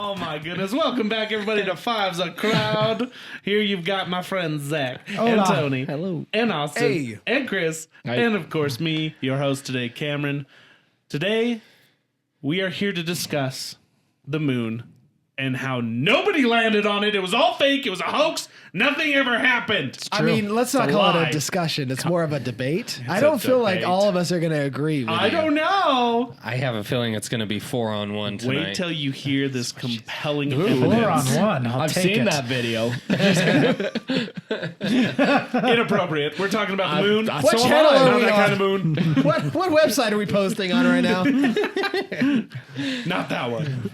Oh my goodness. Welcome back everybody to Five's a Crowd. Here you've got my friends Zach and Tony. Hello. And Austin. Hey. And Chris. Hi. And of course me, your host today, Cameron. Today, we are here to discuss the moon and how nobody landed on it. It was all fake. It was a hoax. Nothing ever happened. I mean, let's not call lie. it a discussion. It's more of a debate. I don't feel like debate. all of us are going to agree with I you. don't know. I have a feeling it's going to be 4-on-1 tonight. Wait till you hear this compelling 4-on-1. I've seen that video. Inappropriate. We're talking about the moon. What So channel Not are we that on? kind of moon. What website are we posting on right now? Not that one.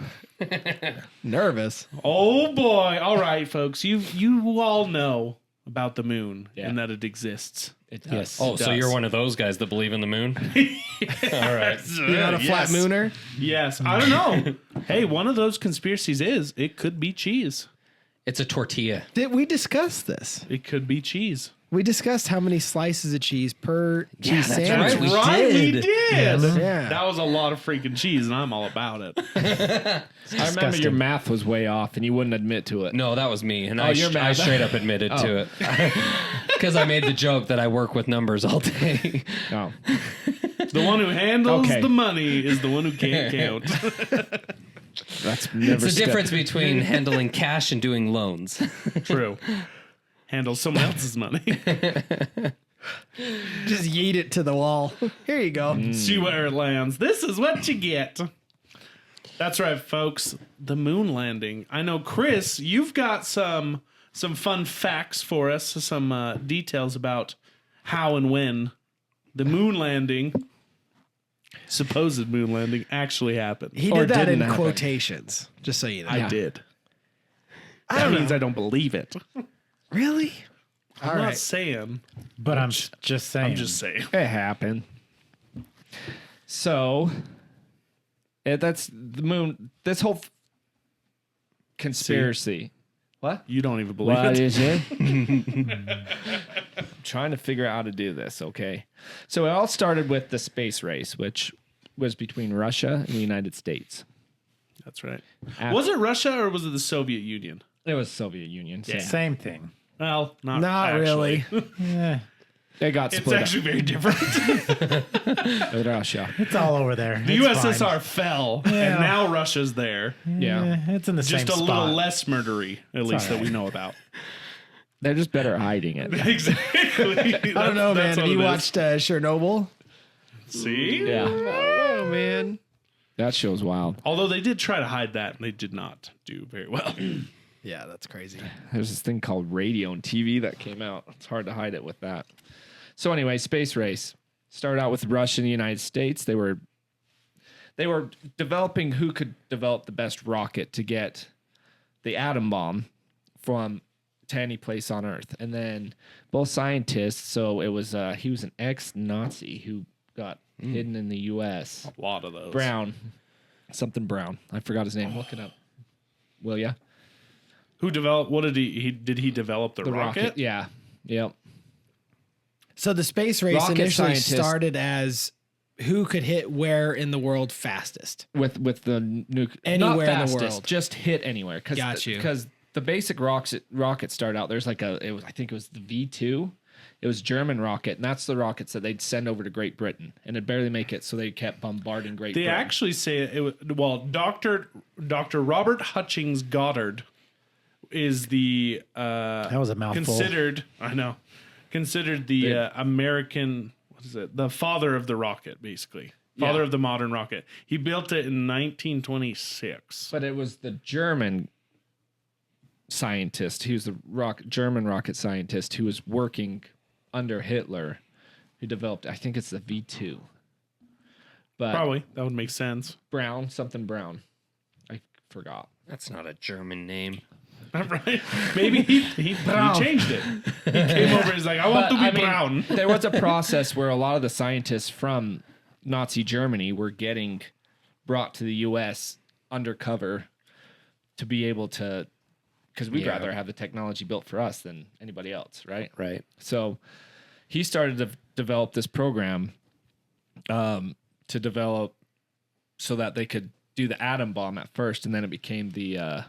Nervous. Oh boy! All right, folks. You all know about the moon and that it exists. Yes. Oh, so you're one of those guys that believe in the moon? All right. You're not a flat mooner? Yes. I don't know. Hey, one of those conspiracies is it could be cheese. It's a tortilla. Did we discuss this? It could be cheese. We discussed how many slices of cheese per cheese that's sandwich. right. We We did. did. Yeah. That was a lot of freaking cheese, and I'm all about it. I remember your math was way off and you wouldn't admit to it. No, that was me. And you're I mad. straight up admitted to it. Because I made the joke that I work with numbers all day. Oh. The one who handles Okay. the money is the one who can't count. That's never It's the difference between handling cash and doing loans. True. Handle someone else's money. Just yeet it to the wall. Here you go. See where it lands. This is what you get. That's right, folks. The moon landing. I know, Chris, you've got some fun facts for us, some details about how and when the moon landing, supposed moon landing, actually happened. He Or did that in didn't happen. quotations, just so you know. I did. That means I don't believe it. Really? I'm not saying. But I'm just saying. I'm just saying. It happened. So, that's the moon. This whole conspiracy. What? You don't even believe What it. is it? I'm trying to figure out how to do this, okay? So it all started with the space race, which was between Russia and the United States. That's right. After- Was it Russia or was it the Soviet Union? It was Soviet Union. Yeah. Same thing. Well, not Not actually. really. Yeah, It got It's split actually very different. up with Russia. it's all over there. The USSR fell, and now Russia's there. Yeah. It's in the Just same a spot. little less murdery, at least that we know about. They're just better at hiding it. Exactly. I don't know, man. Have you watched Chernobyl? See? Yeah. I don't know, man. That show's wild. Although they did try to hide that, and they did not do very well. Yeah, that's crazy. There's this thing called radio and TV that came out. It's hard to hide it with that. So anyway, space race started out with Russia and the United States. They were developing who could develop the best rocket to get the atom bomb from to any place on Earth. And then both scientists, so it was he was an ex-Nazi who got hidden in the U.S. A lot of those. Brown, something Brown. I forgot his name. Look it up. Will ya? Who developed? What did he develop the rocket? Yeah. Yep. So the space race Rocket initially scientist. started as who could hit where in the world fastest. With the nuke Anywhere not in the fastest, world. just hit anywhere. Got you. Because the basic rocket start out. There's like I think it was the V2. It was German rocket, and that's the rockets that they'd send over to Great Britain, and it'd barely make it, so they kept bombarding Great They Britain. actually say it was, well, Dr. Robert Hutchings Goddard is the That was a mouthful. considered the American, what is it? The father of the rocket, basically. Father of the modern rocket. He built it in 1926. But it was the German scientist. He was the German rocket scientist who was working under Hitler, who developed. I think it's the V2. But Probably. That would make sense. something Brown. I forgot. That's not a German name. Right? Maybe he changed it. He came over and he's like, I want to be brown. There was a process where a lot of the scientists from Nazi Germany were getting brought to the U.S. undercover to be able to, because we'd rather have the technology built for us than anybody else, right? Right. So he started to develop this program to develop so that they could do the atom bomb at first, and then it became the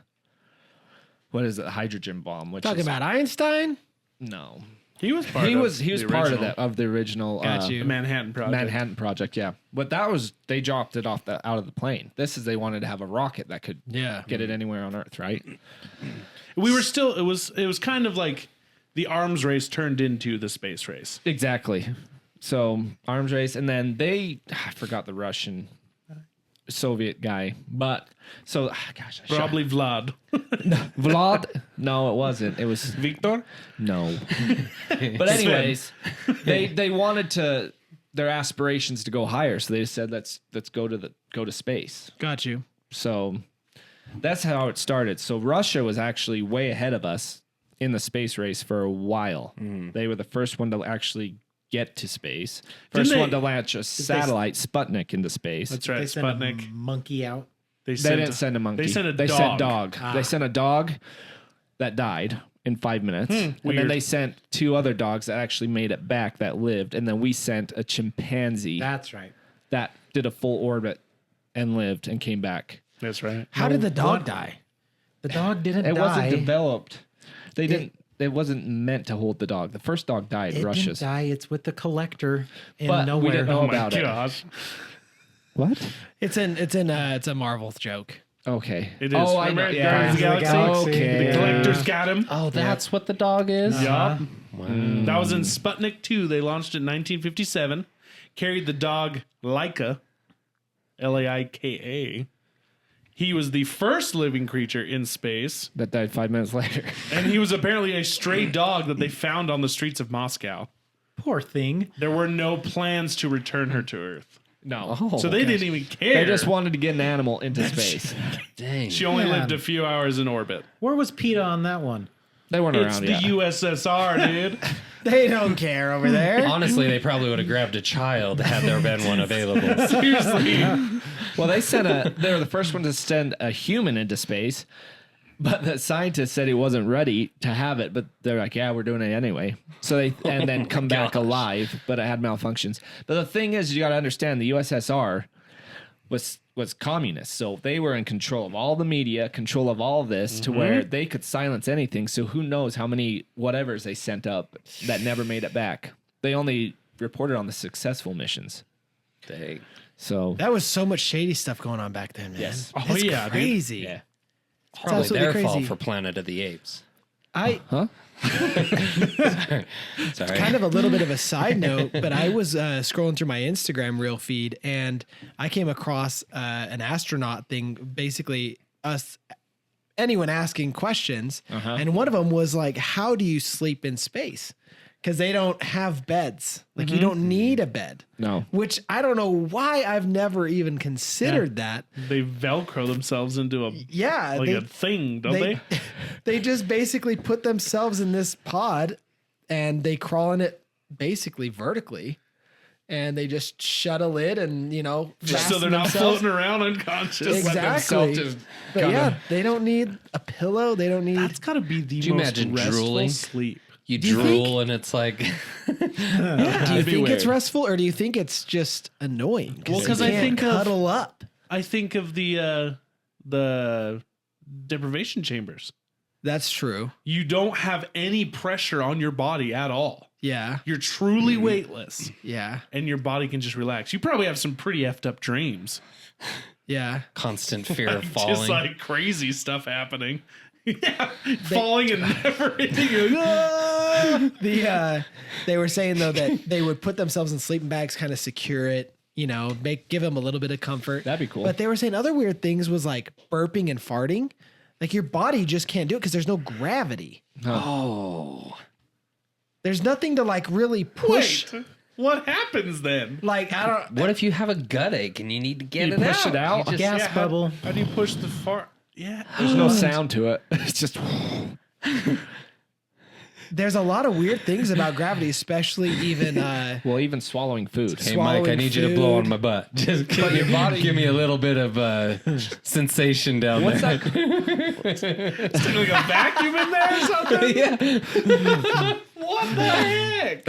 what is it, hydrogen bomb? Which Talking is, about Einstein? no, He was part. he was the part of original. the original Got you. The Manhattan Project. Manhattan Project. Yeah, but that was they dropped it out of the plane. This is they wanted to have a rocket that could get it anywhere on Earth, right? We were still. It was kind of like the arms race turned into the space race. Exactly. So arms race, and then I forgot the Russian Soviet guy, but so gosh, Probably Vlad. Vlad. No, it wasn't. It was Victor. no. But anyways, they wanted their aspirations to go higher, so they said let's go to space. Got you. So that's how it started. So Russia was actually way ahead of us in the space race for a while. They were the first one to actually get to space. First one to launch a satellite, Sputnik, into space. That's right. They sent Sputnik. a monkey out. They didn't send a monkey. They sent a They dog. sent dog. They sent a dog that died in 5 minutes. And then weird. they sent 2 other dogs that actually made it back that lived. And then we sent a chimpanzee That's right. that did a full orbit and lived and came back. That's right. How did the dog die? The dog didn't It die. wasn't developed. They didn't. It wasn't meant to hold the dog. The first dog died. It Russia's. didn't die. It's with the collector in But we nowhere. didn't know Oh about my it. gosh. What? It's a Marvel joke. Okay. It is. Oh, I Remember know. Guardians of the Guardians of the Galaxy? Galaxy. Okay. The collector's got him. Oh, that's what the dog is? Yup. Wow. That was in Sputnik 2. They launched it in 1957. Carried the dog Laika, Laika. He was the first living creature in space, That died 5 minutes later. and he was apparently a stray dog that they found on the streets of Moscow. Poor thing. There were no plans to return her to Earth. No. Oh, So they didn't even care. They just wanted to get an animal into space. dang. She only Yeah. lived a few hours in orbit. Where was PETA on that one? They weren't It's around the yet. USSR, dude. They don't care over there. Honestly, they probably would have grabbed a child had there been one available. Seriously. Well, they were the first one to send a human into space, but the scientists said he wasn't ready to have it, but they're like, yeah, we're doing it anyway. So and then come back alive, but it had malfunctions. But the thing is, you got to understand the USSR was communist, so they were in control of all the media, control of all of this, to where they could silence anything. So who knows how many whatevers they sent up that never made it back. They only reported on the successful missions. Dang. So That was so much shady stuff going on back then, man. Yes. Oh, It's yeah, dude. crazy. yeah. It's Probably absolutely their fault crazy. for Planet of the Apes. Huh? Sorry. Kind of a little bit of a side note, but I was scrolling through my Instagram reel feed and I came across an astronaut thing, basically anyone asking questions. And one of them was like, how do you sleep in space? Because they don't have beds. Like you don't need a bed. No. Which I don't know why I've never even considered that. They Velcro themselves into a Yeah. a thing, don't they? They just basically put themselves in this pod and they crawl in it basically vertically. And they just shut a lid and, Just so they're not floating around unconscious. Exactly. But yeah, they don't need a pillow. They don't need. That's got to be the you most imagine restful drooling? sleep. You Do you drool and it's like, Do you That'd be think it's weird. restful or do you think it's just annoying? Well, you 'cause I can't think of- cuddle up. I think of the deprivation chambers. That's true. You don't have any pressure on your body at all. Yeah. You're truly weightless, Yeah. and your body can just relax. You probably have some pretty effed up dreams, Yeah. constant fear of falling. just like crazy stuff happening. Yeah, falling and never hitting you. They were saying though that they would put themselves in sleeping bags, kind of secure it, give them a little bit of comfort. That'd be cool. But they were saying other weird things was like burping and farting. Like your body just can't do it because there's no gravity. Oh. There's nothing to like really push. Wait, what happens then? Like I don't. What if you have a gut ache and you need to get You it push out? it out? You just- Gas bubble. How do you push the fart? Yeah, There's no sound to it. It's just There's a lot of weird things about gravity, especially even well, even swallowing food. Hey, Mike, I swallowing need you to blow food. on my butt. Just give me a little bit of sensation down What's there. that? like a vacuum in there or something. Yeah. What the heck?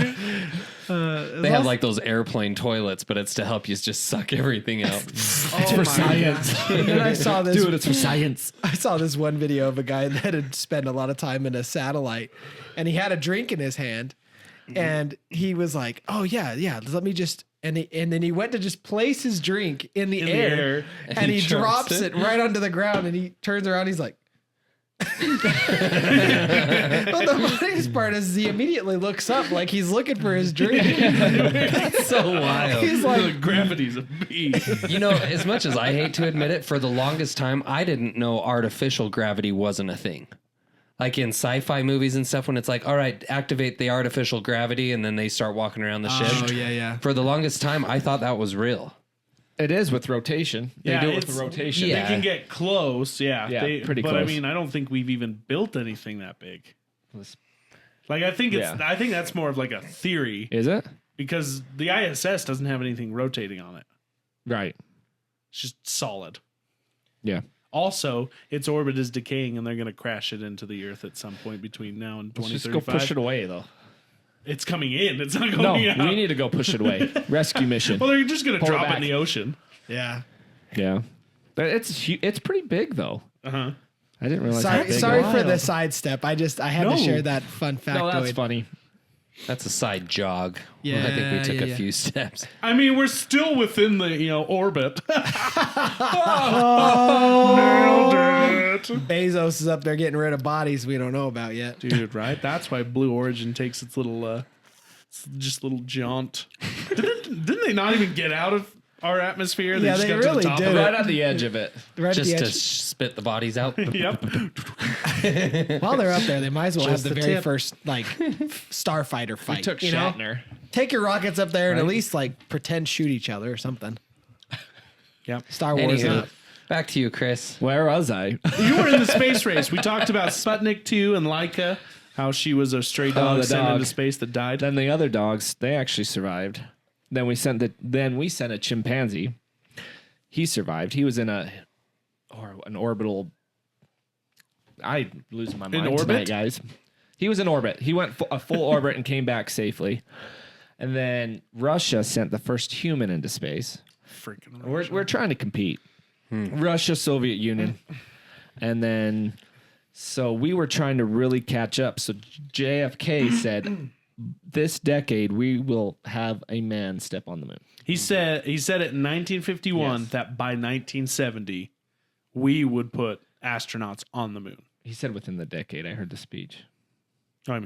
They have like those airplane toilets, but it's to help you just suck everything out. It's for science. And then I saw this. Dude, it's for science. I saw this one video of a guy that had spent a lot of time in a satellite, and he had a drink in his hand, and he was like, "Oh yeah, let me just." And then he went to just place his drink in the air, and he drops it right onto the ground, and he turns around, he's like. Well, the funniest part is he immediately looks up like he's looking for his drink. That's so wild. He's like, gravity's a beast. You know, as much as I hate to admit it, for the longest time, I didn't know artificial gravity wasn't a thing. Like in sci-fi movies and stuff, when it's like, all right, activate the artificial gravity, and then they start walking around the ship. oh yeah. For the longest time, I thought that was real. It is with rotation. They do it with it's- the rotation. Yeah. They can get close, Yeah, pretty but I close. mean, I don't think we've even built anything that big. Is Like, I think Yeah. I think that's more of like a theory it? because the ISS doesn't have anything rotating on it. Right. It's just solid. Yeah. Also, its orbit is decaying, and they're going to crash it into the Earth at some point between now and Let's just 2035. go push it away, though. It's coming in. It's not No, going out. we need to go push it away. Rescue mission. Well, they're just going to Pull it drop it back. in the ocean. Yeah. Yeah. It's pretty big, though. Uh-huh. I didn't realize how big Sorry it was. for the sidestep. I had to No. share that fun factoid. No, that's funny. That's a side jog. Yeah, I think we took yeah. a few steps. I mean, we're still within the orbit. Nailed it, Bezos is up there getting rid of bodies we don't know about yet. dude. Right? That's why Blue Origin takes its little, just little jaunt. Didn't they not even get out of our atmosphere? Yeah, just they got to really the top did. of Right on the edge of it. Right Just at to the edge. spit the bodies out. Yep. While they're up there, they might as well Just have the the very tip. first starfighter fight. Took you know? Shatner. Take your rockets up there and at least like pretend shoot each other or something. Yep. Star Wars. Anywho, back to you, Chris. Where was I? You were in the space race. We talked about Sputnik 2 and Laika, how she was a stray dog the sent dog. into space that died. Then the other dogs, they actually survived. Then we sent a chimpanzee. He survived. He was in an orbital. I'm losing my mind orbit? tonight, guys. He was in orbit. He went a full orbit and came back safely. And then Russia sent the first human into space. Freaking We're trying to compete. Russia, Soviet Union. And then, so we were trying to really catch up. So JFK said, this decade, we will have a man step on the moon. He said it in 1951 Yes. that by 1970 we would put astronauts on the moon. He said within the decade. I heard the speech. I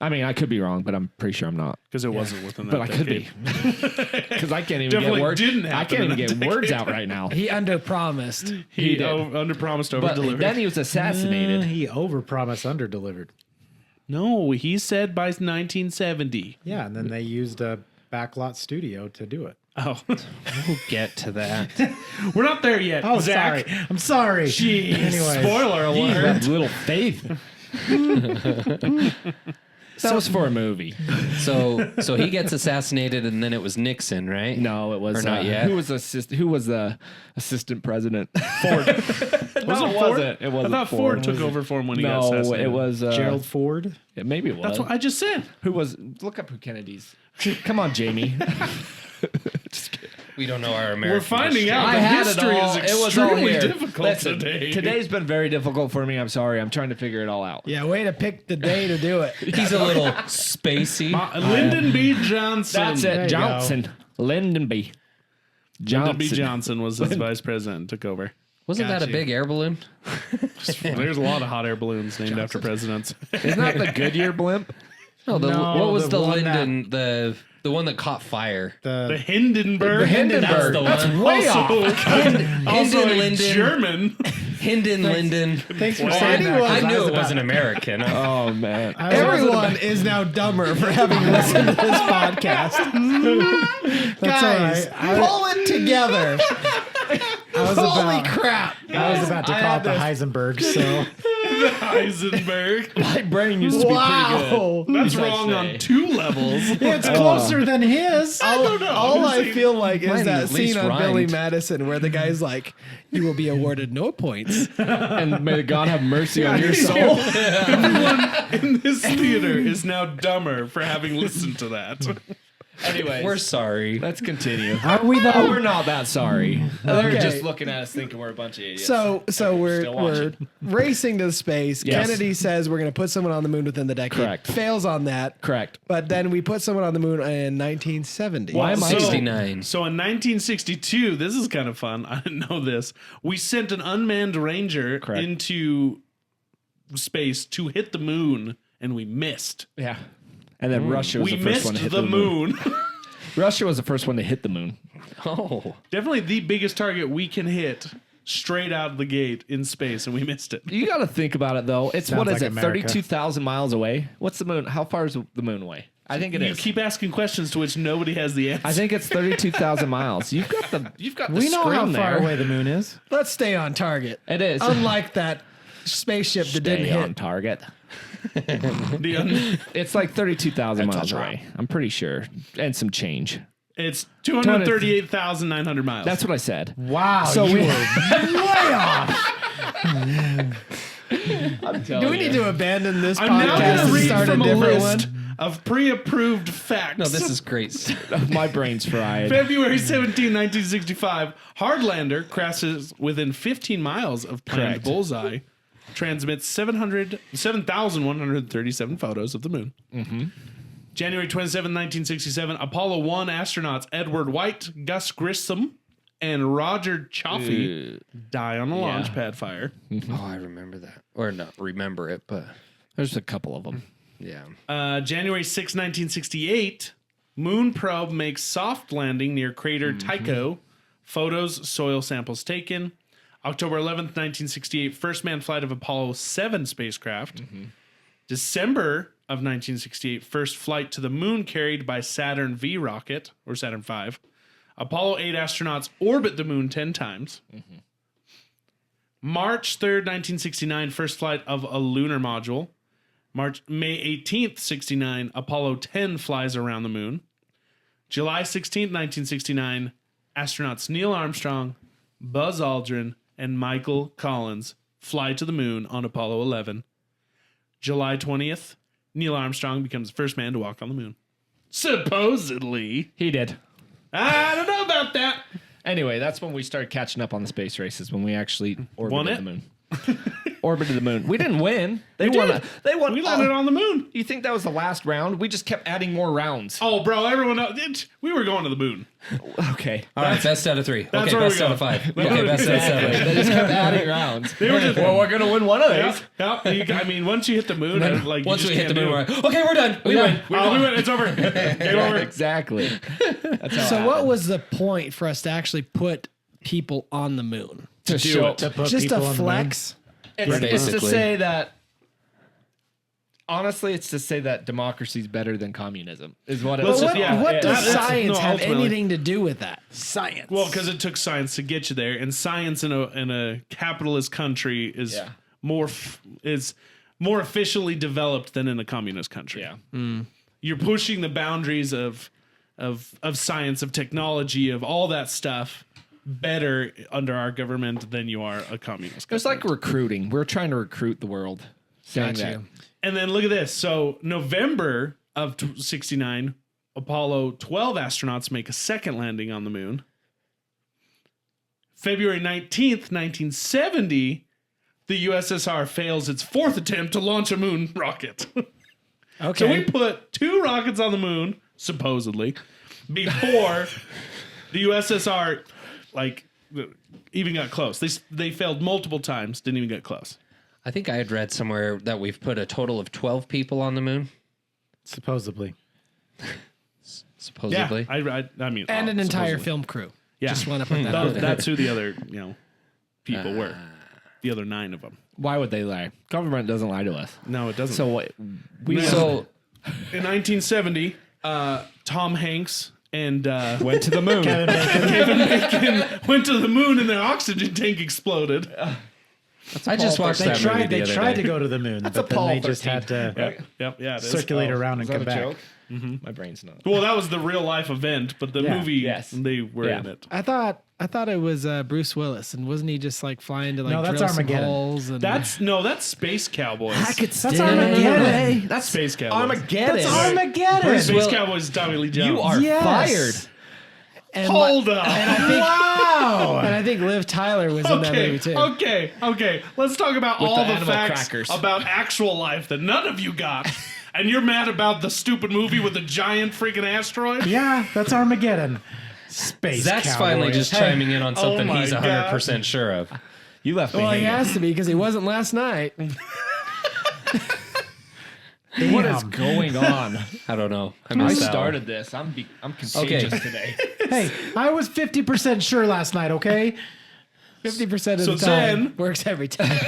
mean, I could be wrong, but I'm pretty sure I'm not. because it wasn't within that But I could decade. be. Because I can't even Definitely get words. didn't I happen can't in even that get words decade. out right now. He underpromised. He did. underpromised, over But delivered. then he was assassinated. He overpromised, underdelivered. No, he said by 1970. Yeah, and then they used a backlot studio to do it. Oh, We'll get to that. we're not there yet. Oh, Zach. sorry. I'm sorry. Jeez. Anyways. Spoiler He alert. had little faith. That was for a movie. So he gets assassinated, and then it was Nixon, right? No, it was Or not yet? Who was the assistant president? Ford. Was it Ford? It wasn't. I thought Ford took over for him when he got No, assassinated. it was Gerald Ford. Maybe it was. That's what I just said. Who was? Look up who Kennedy's. Come on, Jamie. We don't know our American We're finding history. out. I The had history it all. is It was all extremely weird. difficult Listen, today. Today's been very difficult for me. I'm sorry. I'm trying to figure it all out. Yeah, way to pick the day to do it. He's a little spacey. Lyndon B. Johnson. That's There it. you Johnson. Lyndon B. Lyndon B. Johnson. Johnson was his vice president. Took over. Wasn't that a Got you. big air balloon? There's a lot of hot air balloons named after presidents. Isn't that the Goodyear blimp? No, No, what was the the one Lyndon, the one that caught fire? The Hindenburg. That's the one. Way off. Also a Lyndon. German. Hinden Linden. Thanks for Well, saying that. anyone- 'cause I knew was it wasn't American. Oh man. I was about- Everyone is now dumber for having listened to this podcast. That's all Guys, right. pull it together. I was Holy about, crap. I was about to call it the Heisenberg. So Heisenberg. My brain used to be pretty good. Wow. That's I'd wrong say. on two levels. it's closer than his. All I feel like is Mine that at least scene on Billy rhymed. Madison where the guy's like, "You will be awarded no points." And may God have mercy on your soul. Everyone in this theater is now dumber for having listened to that. Anyways, We're sorry. let's continue. Are we Oh, though? we're not that sorry. They're Okay. just looking at us thinking we're a bunch of idiots. So Still we're watching. racing to space. Yes. Kennedy says we're going to put someone on the moon within the decade. Correct. Fails on that. Correct. But then we put someone on the moon in 1970. Why am I- 69. So in 1962, this is kind of fun. I didn't know this. We sent an unmanned Ranger Correct. into space to hit the moon, and we missed. Yeah. And then Russia was We the first missed one to hit the moon. Russia was the first one to hit the moon. Oh. Definitely the biggest target we can hit straight out of the gate in space, and we missed it. You got to think about it though. It's Sounds what is like it? America. 32,000 miles away. What's the moon? How far is the moon away? I think it You is. keep asking questions to which nobody has the answer. I think it's 32,000 miles. You've got the We know how screen far there. away the moon is. Let's stay on target. It is. Unlike that spaceship that didn't Stay on hit. target. The It's like 32,000 miles away. I'm pretty sure. And some change. it's 238,900 miles. That's what I said. Wow. So you we- were way off. Do we need to abandon this I'm now podcast going to and read start a from a different list one? of pre-approved facts. No, this is great. My brain's fried. February 17, 1965, Hardlander crashes within 15 miles of planned Correct. bullseye, transmits 7,137 photos of the moon. January 27, 1967, Apollo 1 astronauts Edward White, Gus Grissom, and Roger Chaffee die on a launch pad fire. Oh, I remember that. Or not remember it, but There's a couple of them. yeah. January 6, 1968, moon probe makes soft landing near crater Tycho. Photos, soil samples taken. October 11th, 1968, first manned flight of Apollo 7 spacecraft. December of 1968, first flight to the moon carried by Saturn V rocket, or Saturn V. Apollo 8 astronauts orbit the moon 10 times. March 3rd, 1969, first flight of a lunar module. May 18th, 69, Apollo 10 flies around the moon. July 16th, 1969, astronauts Neil Armstrong, Buzz Aldrin, and Michael Collins fly to the moon on Apollo 11. July 20th, Neil Armstrong becomes the first man to walk on the moon. Supposedly. He did. I don't know about that. Anyway, that's when we started catching up on the space races, when we actually Won orbited it? the moon. Orbited the moon. We didn't win. They We won. did. They won. We landed on the moon. You think that was the last round? We just kept adding more rounds. Oh, bro, everyone else, we were going to the moon. Okay. All right, best out of 3. that's Okay, where we best go. out of 5. That's Okay, where best we out of go. 7. They just kept adding rounds. They were just, Well, we're gonna win one of these. I mean, once you hit the moon, like you Once just we hit can't the moon, do we're it. like, okay, we're done. We win. Oh, we win. It's over. Game over. Exactly. That's how So it what happened. was the point for us to actually put people on the moon? to show it? To put Just people a on the flex? It's to Basically. say that. Honestly, it's to say that democracy is better than communism. Is what it Let's was. just- What, yeah, what does that's- science no, have ultimately- anything to do with that? Science. Well, because it took science to get you there, and science in a capitalist country is Yeah. more officially developed than in a communist country. Yeah. You're pushing the boundaries of science, of technology, of all that stuff better under our government than you are a communist. It's like recruiting. We're trying to recruit the world. Saying Got that. you. And then look at this. So November of 69, Apollo 12 astronauts make a second landing on the moon. February 19th, 1970, the USSR fails its fourth attempt to launch a moon rocket. Okay. So we put 2 rockets on the moon, supposedly, before the USSR even got close. They failed multiple times, didn't even get close. I think I had read somewhere that we've put a total of 12 people on the moon, supposedly. supposedly. Yeah, I mean, and an entire supposedly. film crew. Yeah. Just want to put that out there. That's who the other people were. The other 9 of them. Why would they lie? Government doesn't lie to us. No, it doesn't. So what? We So in 1970, Tom Hanks and went to the moon. Kevin Bacon went to the moon and their oxygen tank exploded. I just watched They that movie tried. the They other tried day. to go to the moon, but then Apollo they just 13. had to Yep, yeah, it is. circulate around and Is that come a back. joke? My brain's not. Well, that was the real life event, but the Yeah. movie, Yes. they were Yeah. in it. I thought it was Bruce Willis, and wasn't he just like flying to like No, that's drill some Armageddon. holes? And That's Space Cowboys. That's Armageddon. That's Space Cowboys. Armageddon. That's Armageddon. Space Cowboys is Tommy Lee Jones. You are Yes. fired. and Hold up. And I think Wow. and I think Liv Tyler was in that movie too. Okay. Let's talk about With all the the animal facts crackers. about actual life that none of you got. And you're mad about the stupid movie with the giant freaking asteroid? Yeah, that's Armageddon. Space Zach's Cowboys. finally just chiming in on something my he's 100% sure of. You left me Well, he hanging. has to be because he wasn't last night. What is going on? I don't know. I I missed that one. started this. I'm contagious today. Hey, I was 50% sure last night, okay? 50% of So the time then- works every time.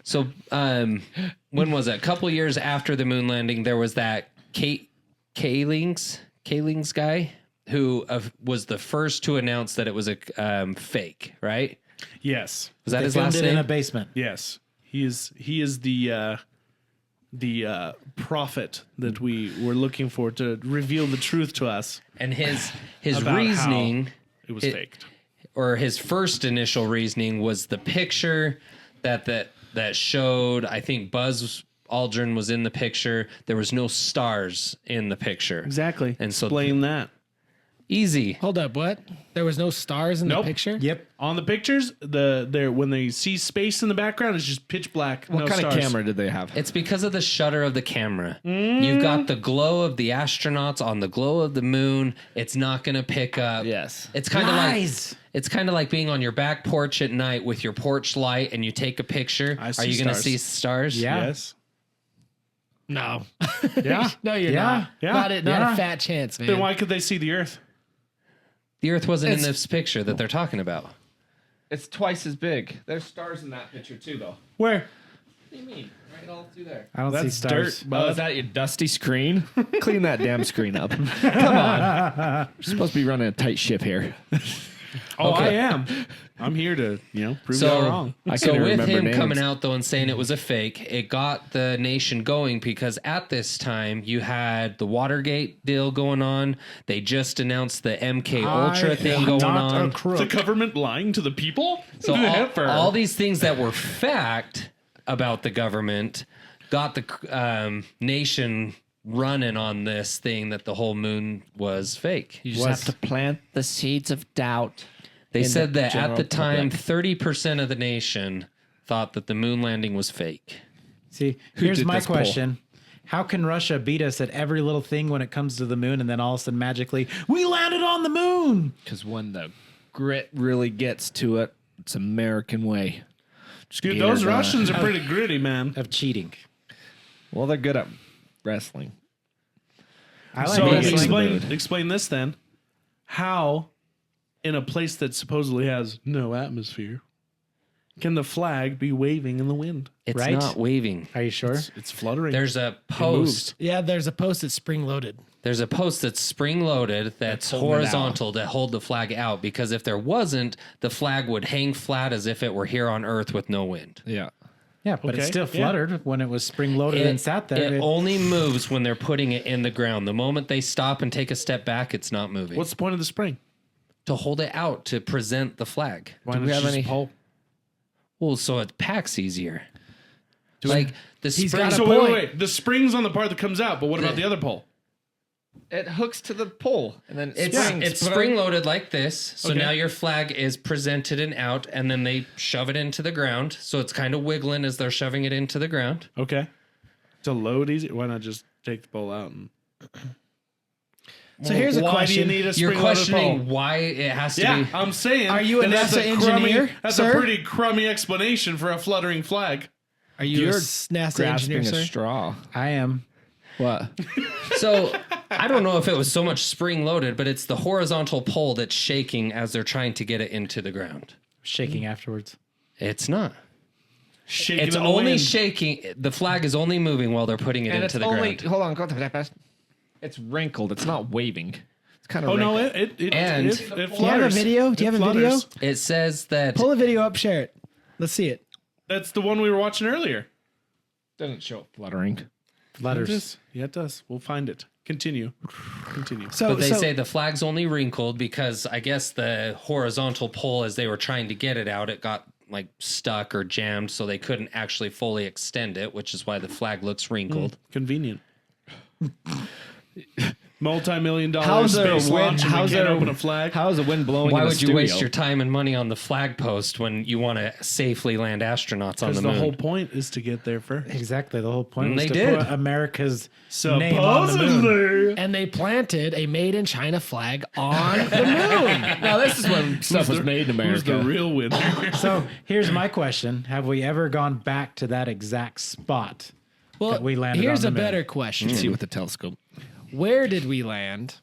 So, when was it? A couple years after the moon landing, there was that Kaling's guy who was the first to announce that it was a fake, right? Yes. Was that They his filmed last it in a name? basement. Yes. He is the prophet that we were looking for to reveal the truth to us. And his About reasoning, It was faked. or his first initial reasoning, was the picture that showed. I think Buzz Aldrin was in the picture. There was no stars in the picture. Exactly. And so Explain that. easy. Hold up, what? There was no stars in Nope. the picture? Yep. On the pictures, when they see space in the background, it's just pitch black. What no kind stars. of camera did they have? It's because of the shutter of the camera. You've got the glow of the astronauts on the glow of the moon. It's not going to pick up. Yes. It's kind of like Lies. it's kind of like being on your back porch at night with your porch light and you take a picture. I Are see you going to stars. see stars? Yeah. Yes. No. Yeah. No, you're Yeah. not. Yeah. Not a Yeah. fat chance, man. Then why could they see the Earth? The Earth wasn't in this picture that they're talking about. It's twice as big. There's stars in that picture too, though. Where? What do you mean? Right all through there. I don't see That's stars. dirt, Oh, bud. is that your dusty screen? Clean that damn screen up. Come on. We're supposed to be running a tight ship here. Oh, Okay. I am. I'm here to, prove y'all wrong. I So couldn't with remember him names. coming out though and saying it was a fake, it got the nation going because at this time you had the Watergate deal going on. They just announced the MK Ultra thing going not on. a crook. The government lying to the people? So Never. all these things that were fact about the government got the nation running on this thing that the whole moon was fake. You just have to plant the seeds of doubt. They in said the that at the general time, public. 30% of the nation thought that the moon landing was fake. See, here's did my this poll? question. How can Russia beat us at every little thing when it comes to the moon and then all of a sudden magically, we landed on the moon? Because when the grit really gets to it, it's American way. Just Dude, get those it, Russians are pretty gritty, man. Of cheating. well, they're good at wrestling. I like So wrestling. explain this then. How, in a place that supposedly has no atmosphere, can the flag be waving in the wind? It's Right? not waving. Are you sure? It's fluttering. There's a moves. post. Yeah, there's a post that's spring loaded. There's a post that's spring loaded that's holding it horizontal to hold the flag out because if there wasn't, the flag would hang flat as if it were here on Earth with no wind. Yeah. Yeah, but Okay, it still yeah. fluttered when it was spring loaded and sat there. It only moves when they're putting it in the ground. The moment they stop and take a step back, it's not moving. What's the point of the spring? To hold it out to present the flag? Why Do not we have just any- pull? Well, so it packs easier. Like the He's spring. got a So point. wait. The spring's on the part that comes out, but what about the other pole? It hooks to the pole and then It's springs. spring loaded like this. So Okay. now your flag is presented and out, and then they shove it into the ground. So it's kind of wiggling as they're shoving it into the ground. Okay. To load easy, why not just take the pole out? And... So here's a Why question. do you need a You're spring-loaded questioning pole? why it has to Yeah, be. I'm saying. Are you a that that's NASA crummy- engineer, That's sir? a pretty crummy explanation for a fluttering flag. Are you You're a NASA grasping engineer, a sir? straw. I am. What? So I don't know if it was so much spring loaded, but it's the horizontal pole that's shaking as they're trying to get it into the ground. Shaking afterwards. It's not. Shaking It's in the only wind. shaking. The flag is only moving while they're putting it And into it's the only ground. hold on, go to that fast. It's wrinkled. It's not waving. It's kind of Oh no! wrinkled. It And- it Do you flutters. Do you have a video? Do you It have a video? flutters. It says that Pull a video up, share it. Let's see it. That's the one we were watching earlier. doesn't show it fluttering. Letters. Yeah, it does. We'll find it. Continue. So, But they say the flag's only wrinkled because I guess the horizontal pole, as they were trying to get it out, it got like stuck or jammed, so they couldn't actually fully extend it, which is why the flag looks wrinkled. Convenient. Multi-million-dollar How's there space launch and we can't open a flag. How's the wind blowing? Why in the would you waste studio? your time and money on the flag post when you want to safely land astronauts on Because the the moon? whole point is to get there first. Exactly. The whole point And was they to did. put America's name on the moon. Supposedly. and they planted a made in China flag on the moon. Now this is when stuff was made in Who's America. the real winner? So here's my question: have we ever gone back to that exact spot? Well, that we landed here's on a the moon? better question. See with the telescope. Where did we land?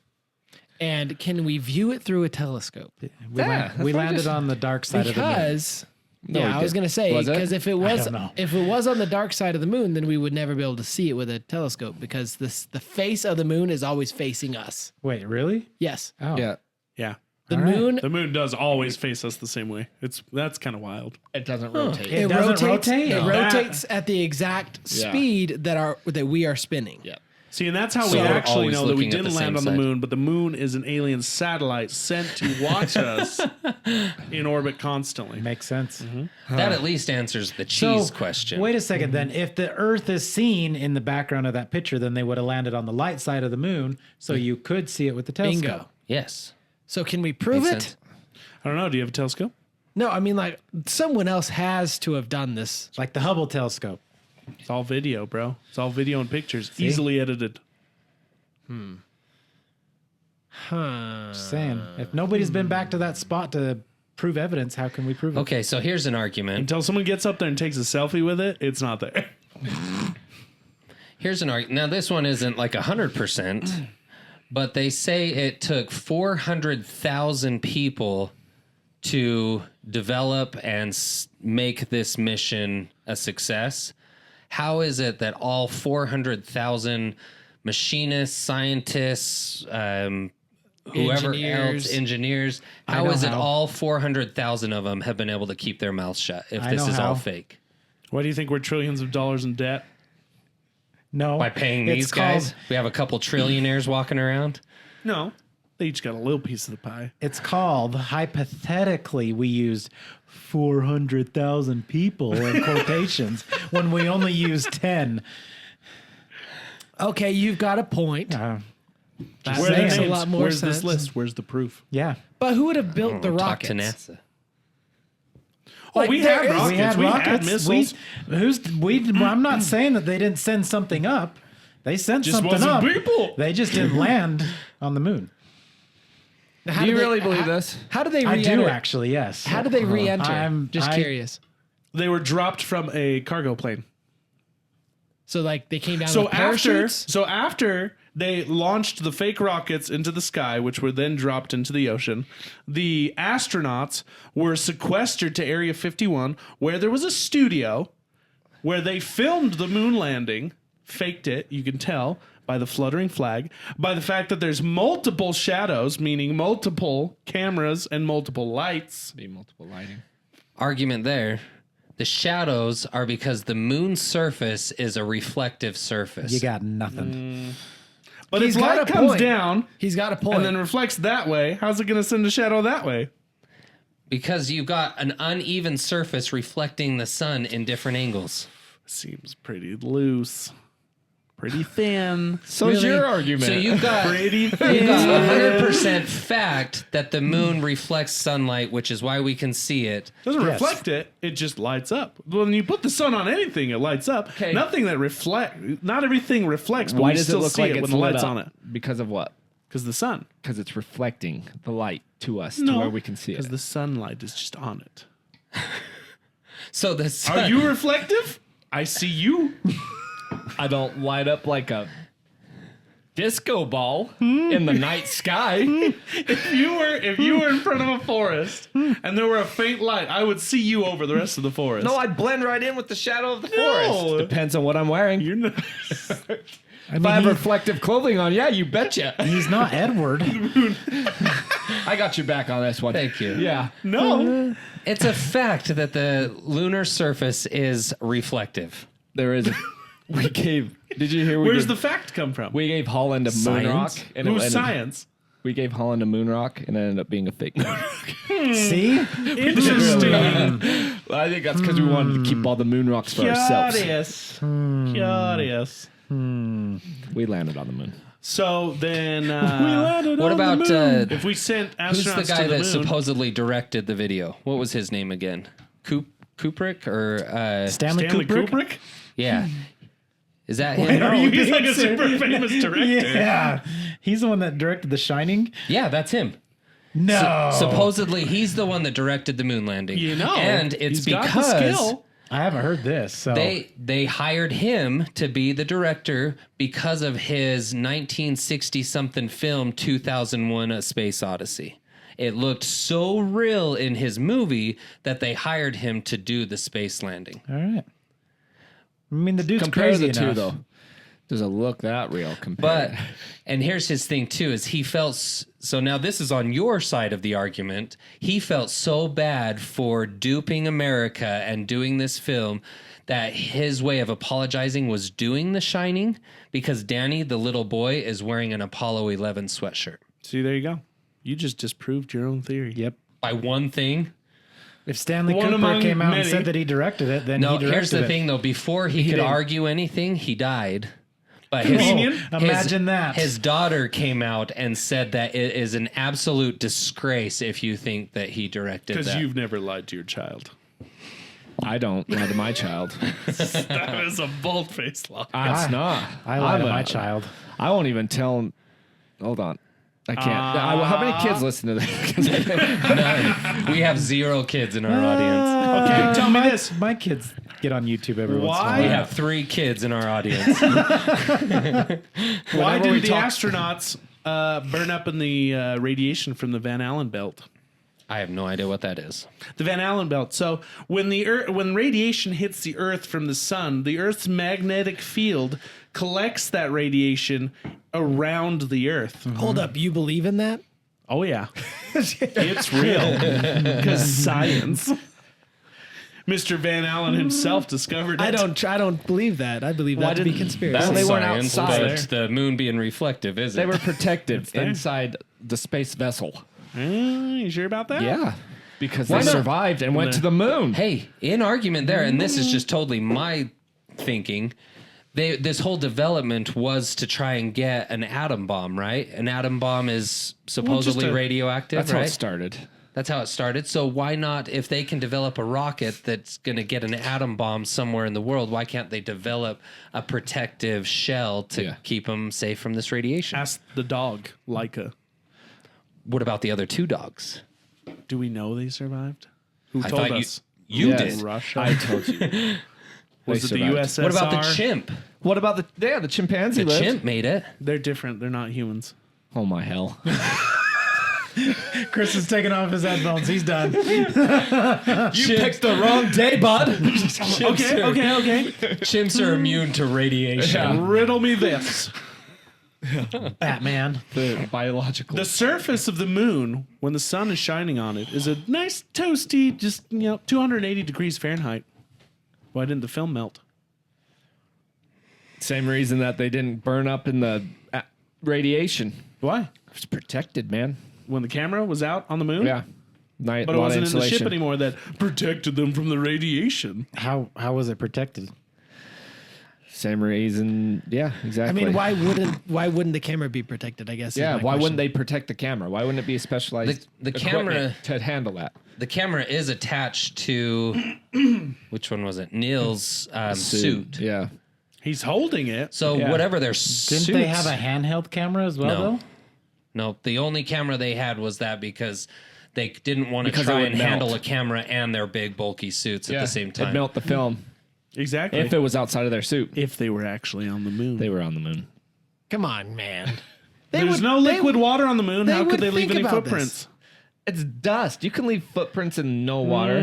And can we view it through a telescope? We landed on the dark side of the moon. Because No, yeah, we I was didn't. gonna say Was it? because if it was don't know. on the dark side of the moon, then we would never be able to see it with a telescope because the face of the moon is always facing us. Wait, really? Yes, Oh, Yeah, Yeah. the All right. moon. The moon does always face us the same way. That's kind of wild. it doesn't rotate. It doesn't rotate? It No. rotates at the exact Yeah. speed that we are spinning. Yeah. See, and that's how So we we're actually always know that we looking at didn't the land on same the side. moon, but the moon is an alien satellite sent to watch us in orbit constantly. Makes sense. That at least answers the cheese question. Wait a second then. If the Earth is seen in the background of that picture, then they would have landed on the light side of the moon, so you could see it with the telescope. Bingo. Yes. So can we prove Makes it? sense. I don't know. Do you have a telescope? No, I mean like someone else has to have done this. Like the Hubble telescope. It's all video, bro. It's all video and pictures, easily edited. Just saying. If nobody's been back to that spot to prove evidence, how can we prove it? Okay, so here's an argument. Until someone gets up there and takes a selfie with it, it's not there. Here's an argument. Now, this one isn't like 100%, but they say it took 400,000 people to develop and make this mission a success. How is it that all 400,000 machinists, scientists, whoever else, engineers, how know is it how. all 400,000 of them have been able to keep their mouths shut if I this know is all how. fake? Why do you think we're trillions of dollars in debt? No. By paying it's these guys? called- We have a couple trillionaires walking around. No. They each got a little piece of the pie. It's called, hypothetically, we used 400,000 people in quotations when we only used 10. Okay, you've got a point. Uh, That Where are the makes a names? lot more Where's sense. this list? Where's the proof? yeah. But who would have built the Talk to rockets? NASA. Oh, Like, we there had is- rockets. We had rockets. missiles. I'm not saying that they didn't send something up. They sent Just something wasn't up. people. They just didn't land on the moon. How Do you did they- really believe how- this? How do they I re-enter? do actually, yes. How do they re-enter? I'm Just curious. They were dropped from a cargo plane. So like they came down So with after, parachutes. they launched the fake rockets into the sky, which were then dropped into the ocean, the astronauts were sequestered to Area 51, where there was a studio where they filmed the moon landing, faked it, you can tell by the fluttering flag, by the fact that there's multiple shadows, meaning multiple cameras and multiple lights. Be multiple lighting. Argument there. The shadows are because the moon's surface is a reflective surface. You got nothing. But He's if got light a comes point. down He's got a point. and then reflects that way, how's it going to send a shadow that way? Because you've got an uneven surface reflecting the sun in different angles. Seems pretty loose. Pretty thin. So is your argument. So you've got Pretty you've thin. got 100% fact that the moon reflects sunlight, which is why we can see it. Doesn't Yes. reflect it, it just lights up. When you put the sun on anything, it lights up. Okay. Nothing that not everything reflects, but Why we does it still look see like it it's when the lit light's up? on it. Because of what? Because the sun. Because it's reflecting the light to us No, to where we can see Because it. the sunlight is just on it. So the sun, Are you reflective? I see you. I don't light up like a disco ball in the night sky. If you were in front of a forest and there were a faint light, I would see you over the rest of the forest. No, I'd blend right in with the shadow of the No. forest. Depends on what I'm wearing. You're not. If I have reflective clothing on, yeah, you betcha. He's not Edward. I got your back on this one. Thank you. Yeah. No. It's a fact that the lunar surface is reflective. There is We gave. Did you hear? Where's the fact come from? We gave Holland a moon rock. Science? And Who's ended- science? We gave Holland a moon rock, and it ended up being a fake moon rock. See? Interesting. Well, I think that's because we wanted to keep all the moon rocks for ourselves. Curious. We landed on the moon. So then, What about if we sent astronauts who's the guy to the that moon, supposedly directed the video? What was his name again? Kubrick or Stanley Stanley Kubrick? Kubrick? yeah? Is that him? are you He's like being a super famous director. Yeah. He's the one that directed The Shining. Yeah, that's him. No. Supposedly, he's the one that directed the moon landing. You know, and it's he's got the because skill. I haven't heard this. So they hired him to be the director because of his 1960 something film 2001: A Space Odyssey. It looked so real in his movie that they hired him to do the space landing. all right. I mean, the dude's Compare crazy the two, enough. though. Does it look that real? Compared? But, and here's his thing too, is he felt, so now this is on your side of the argument. He felt so bad for duping America and doing this film that his way of apologizing was doing The Shining because Danny, the little boy, is wearing an Apollo 11 sweatshirt. See, there you go. You just disproved your own theory. Yep. By one thing. If Stanley One among Kubrick came out many. and said that he directed it, then No, he directed here's the it. thing though. Before he could didn't. argue anything, he died. But Convenient. Imagine that. His daughter came out and said that it is an absolute disgrace if you think that he directed Because that. you've never lied to your child. I don't lie to my child. That is a bold-faced lie. It's not. I lied I'm to a- my child. I won't even tell him. Hold on. I can't. How many kids listen to this? None. We have 0 kids in our audience. Okay, tell me this. My kids get on YouTube every once in Why? a We while. have 3 kids in our audience. Why Whenever we did the talk- astronauts burn up in the radiation from the Van Allen belt? I have no idea what that is. The Van Allen belt. So when when radiation hits the Earth from the sun, the Earth's magnetic field collects that radiation around the Earth. Hold up, you believe in that? Oh yeah, it's real because science. Mr. Van Allen himself discovered it. I don't believe that. I believe that to be conspiracy. That's they weren't science, outside. but the moon being reflective, is it? They were protected inside the space vessel. You sure about that? Yeah. Because Why they not? survived and went to the moon. Hey, in argument there, and this is just totally my thinking. This whole development was to try and get an atom bomb, right? An atom bomb is supposedly radioactive, That's right? how it started. That's how it started. So why not, if they can develop a rocket that's going to get an atom bomb somewhere in the world, why can't they develop a protective shell to keep them safe from this radiation? Ask the dog, Leica. What about the other 2 dogs? Do we know they survived? Who I told thought us? you Yes. did. Russia. I told you. Was it the survived. USSR? What about the chimp? What about the chimpanzee The lived? chimp made it. They're different. They're not humans. Oh my hell. Chris is taking off his headphones. He's done. You picked the wrong day, bud. Okay. Chimps are immune to radiation. Riddle me this. Batman. The biological. The surface of the moon, when the sun is shining on it, is a nice toasty, just 280 degrees Fahrenheit. Why didn't the film melt? Same reason that they didn't burn up in the radiation. Why? It's protected, man. When the camera was out on the moon? Yeah. Night, But it lot of wasn't in the ship insulation. anymore that protected them from the radiation. How was it protected? Same reason. Yeah, I exactly. mean, why wouldn't the camera be protected? I guess. is Yeah, my why question. wouldn't they protect the camera? Why wouldn't it be a specialized The equipment camera- to handle that? The camera is attached to, which one was it? Neil's suit. Yeah. He's holding it. So Yeah. whatever their Didn't suits. they have a handheld camera as well, No. though? No, the only camera they had was that because they didn't want to Because it try would and melt. handle a camera and their big bulky suits at the same time. It'd melt the film Exactly. if it was outside of their suit. If they were actually on the moon. They were on the moon. Come on, man. There's no liquid water on the moon. they How could would they leave think any about footprints? It's dust. You can leave footprints in no water.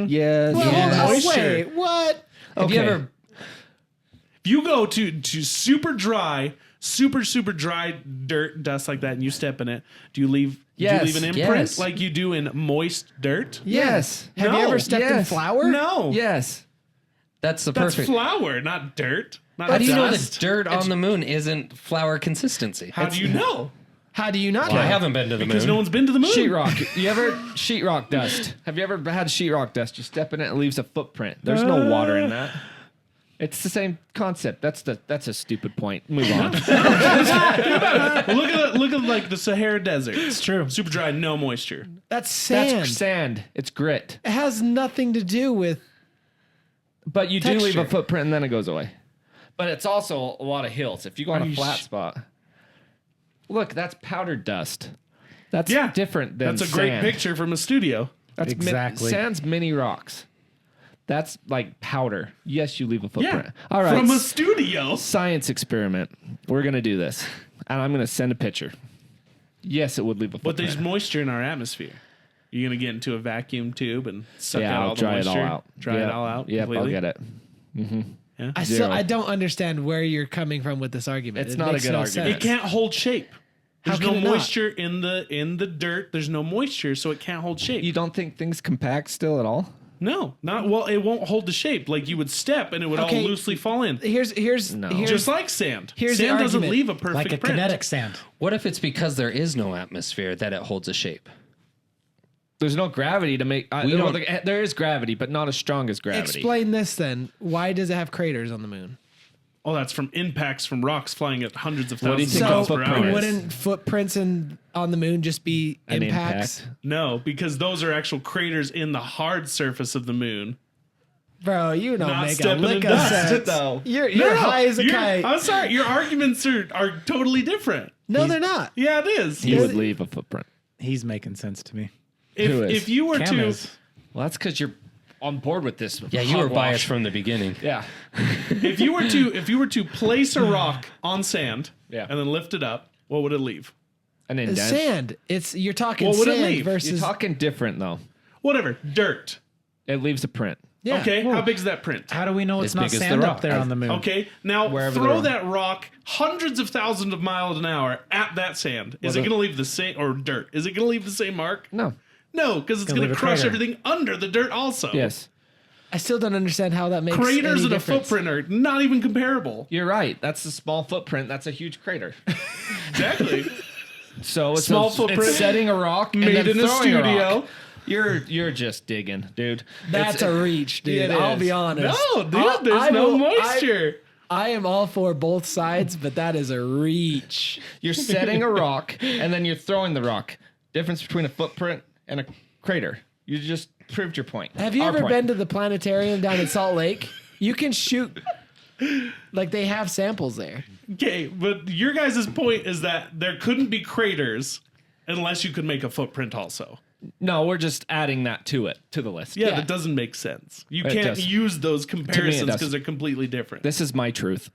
Yes. Well, Yeah. oh, Moisture. wait, what? Have you Okay. ever? If you go to super dry, super dry dirt, dust like that, and you step in it, do you leave Yes, an imprint yes. like you do in moist dirt? Yes. Have you No. ever stepped in Yes. flour? No. Yes. That's the That's perfect. flour, not dirt. Not How do you know dust. that dirt on the moon isn't flour consistency? How do you know? How do you not know? I haven't been to the Because moon. no one's been to the moon. Sheetrock. You ever sheetrock dust? Have you ever had sheetrock dust? You step in it, it leaves a footprint. There's no water in that. It's the same concept. That's a stupid point. Move on. Look at like the Sahara Desert. It's true. Super dry, no moisture. That's sand. That's sand. It's grit. It has nothing to do with. But you do leave a Texture. footprint and then it goes away. But it's also a lot of hills. If you go on a flat spot. Look, that's powdered dust. That's different than That's a great sand. picture from a studio. That's Exactly. sand's mini rocks. That's like powder. Yes, you leave a footprint. All right. From a studio. Science experiment. We're going to do this. And I'm going to send a picture. Yes, it would leave a But footprint. there's moisture in our atmosphere. You're gonna get into a vacuum tube and suck out I'll all the dry moisture. it all out. Dry it all out. Yep, I'll completely? get it. I don't understand where you're coming from with this argument. It's It not a makes good no argument. It sense. can't hold shape. There's How no can it not? moisture in the dirt. There's no moisture, so it can't hold shape. You don't think things compact still at all? No, not well. It won't hold the shape. Like you would step and it would all Okay. loosely fall in, Here's just like sand. here's the Sand doesn't argument. leave a perfect Like a print. kinetic sand. What if it's because there is no atmosphere that it holds a shape? There's no gravity to make. We don't- There is gravity, but not as strong as gravity. Explain this then. Why does it have craters on the moon? Oh, that's from impacts from rocks flying at hundreds of What do you thousands think of a miles per footprint hour. is? Wouldn't footprints on the moon just be An impacts? impact. No, because those are actual craters in the hard surface of the moon. Bro, you don't Not make a stepping lick in of dust, sense. though. You're No, high as a you're- kite. I'm sorry, your arguments are totally different. No, they're not. Yeah, it is. He would leave a footprint. He's making sense to me. Who is? If you were Cam to is. Well, that's because you're on board with this. Yeah, you were hogwash. biased from the beginning. Yeah. if you were to place a rock on sand Yeah. and then lift it up, what would it leave? An It's indent. sand. You're talking What would it sand leave? You're versus talking different though. Whatever, dirt. It leaves a print. yeah. Okay, how big's that print? How do we know it's As not big as the sand rock. up there on the moon? Okay, now Wherever throw the- that rock hundreds of thousands of miles an hour at that sand. Is it going to leave the same, or dirt? Is it going to leave the same mark? No. No, because it's Gonna going to leave a crush crater. everything under the dirt also. Yes. I still don't understand how that makes Craters any and a difference. footprint are not even comparable. You're right. That's a small footprint. That's a huge crater. Exactly. So it's Small a, footprint it's setting a rock and made then in a throwing studio. rock. You're just digging, dude. That's a reach, dude. It I'll is. be honest. No, dude, there's no moisture. I am all for both sides, but that is a reach. You're setting a rock and then you're throwing the rock. Difference between a footprint and a crater. You just proved your point. Have you Our ever point. been to the planetarium down in Salt Lake? You can shoot, like they have samples there. Okay, but your guys' point is that there couldn't be craters unless you could make a footprint also. No, we're just adding that to the list. Yeah, Yeah. that doesn't make sense. You It can't does. use those comparisons does. because they're completely different. This is my truth.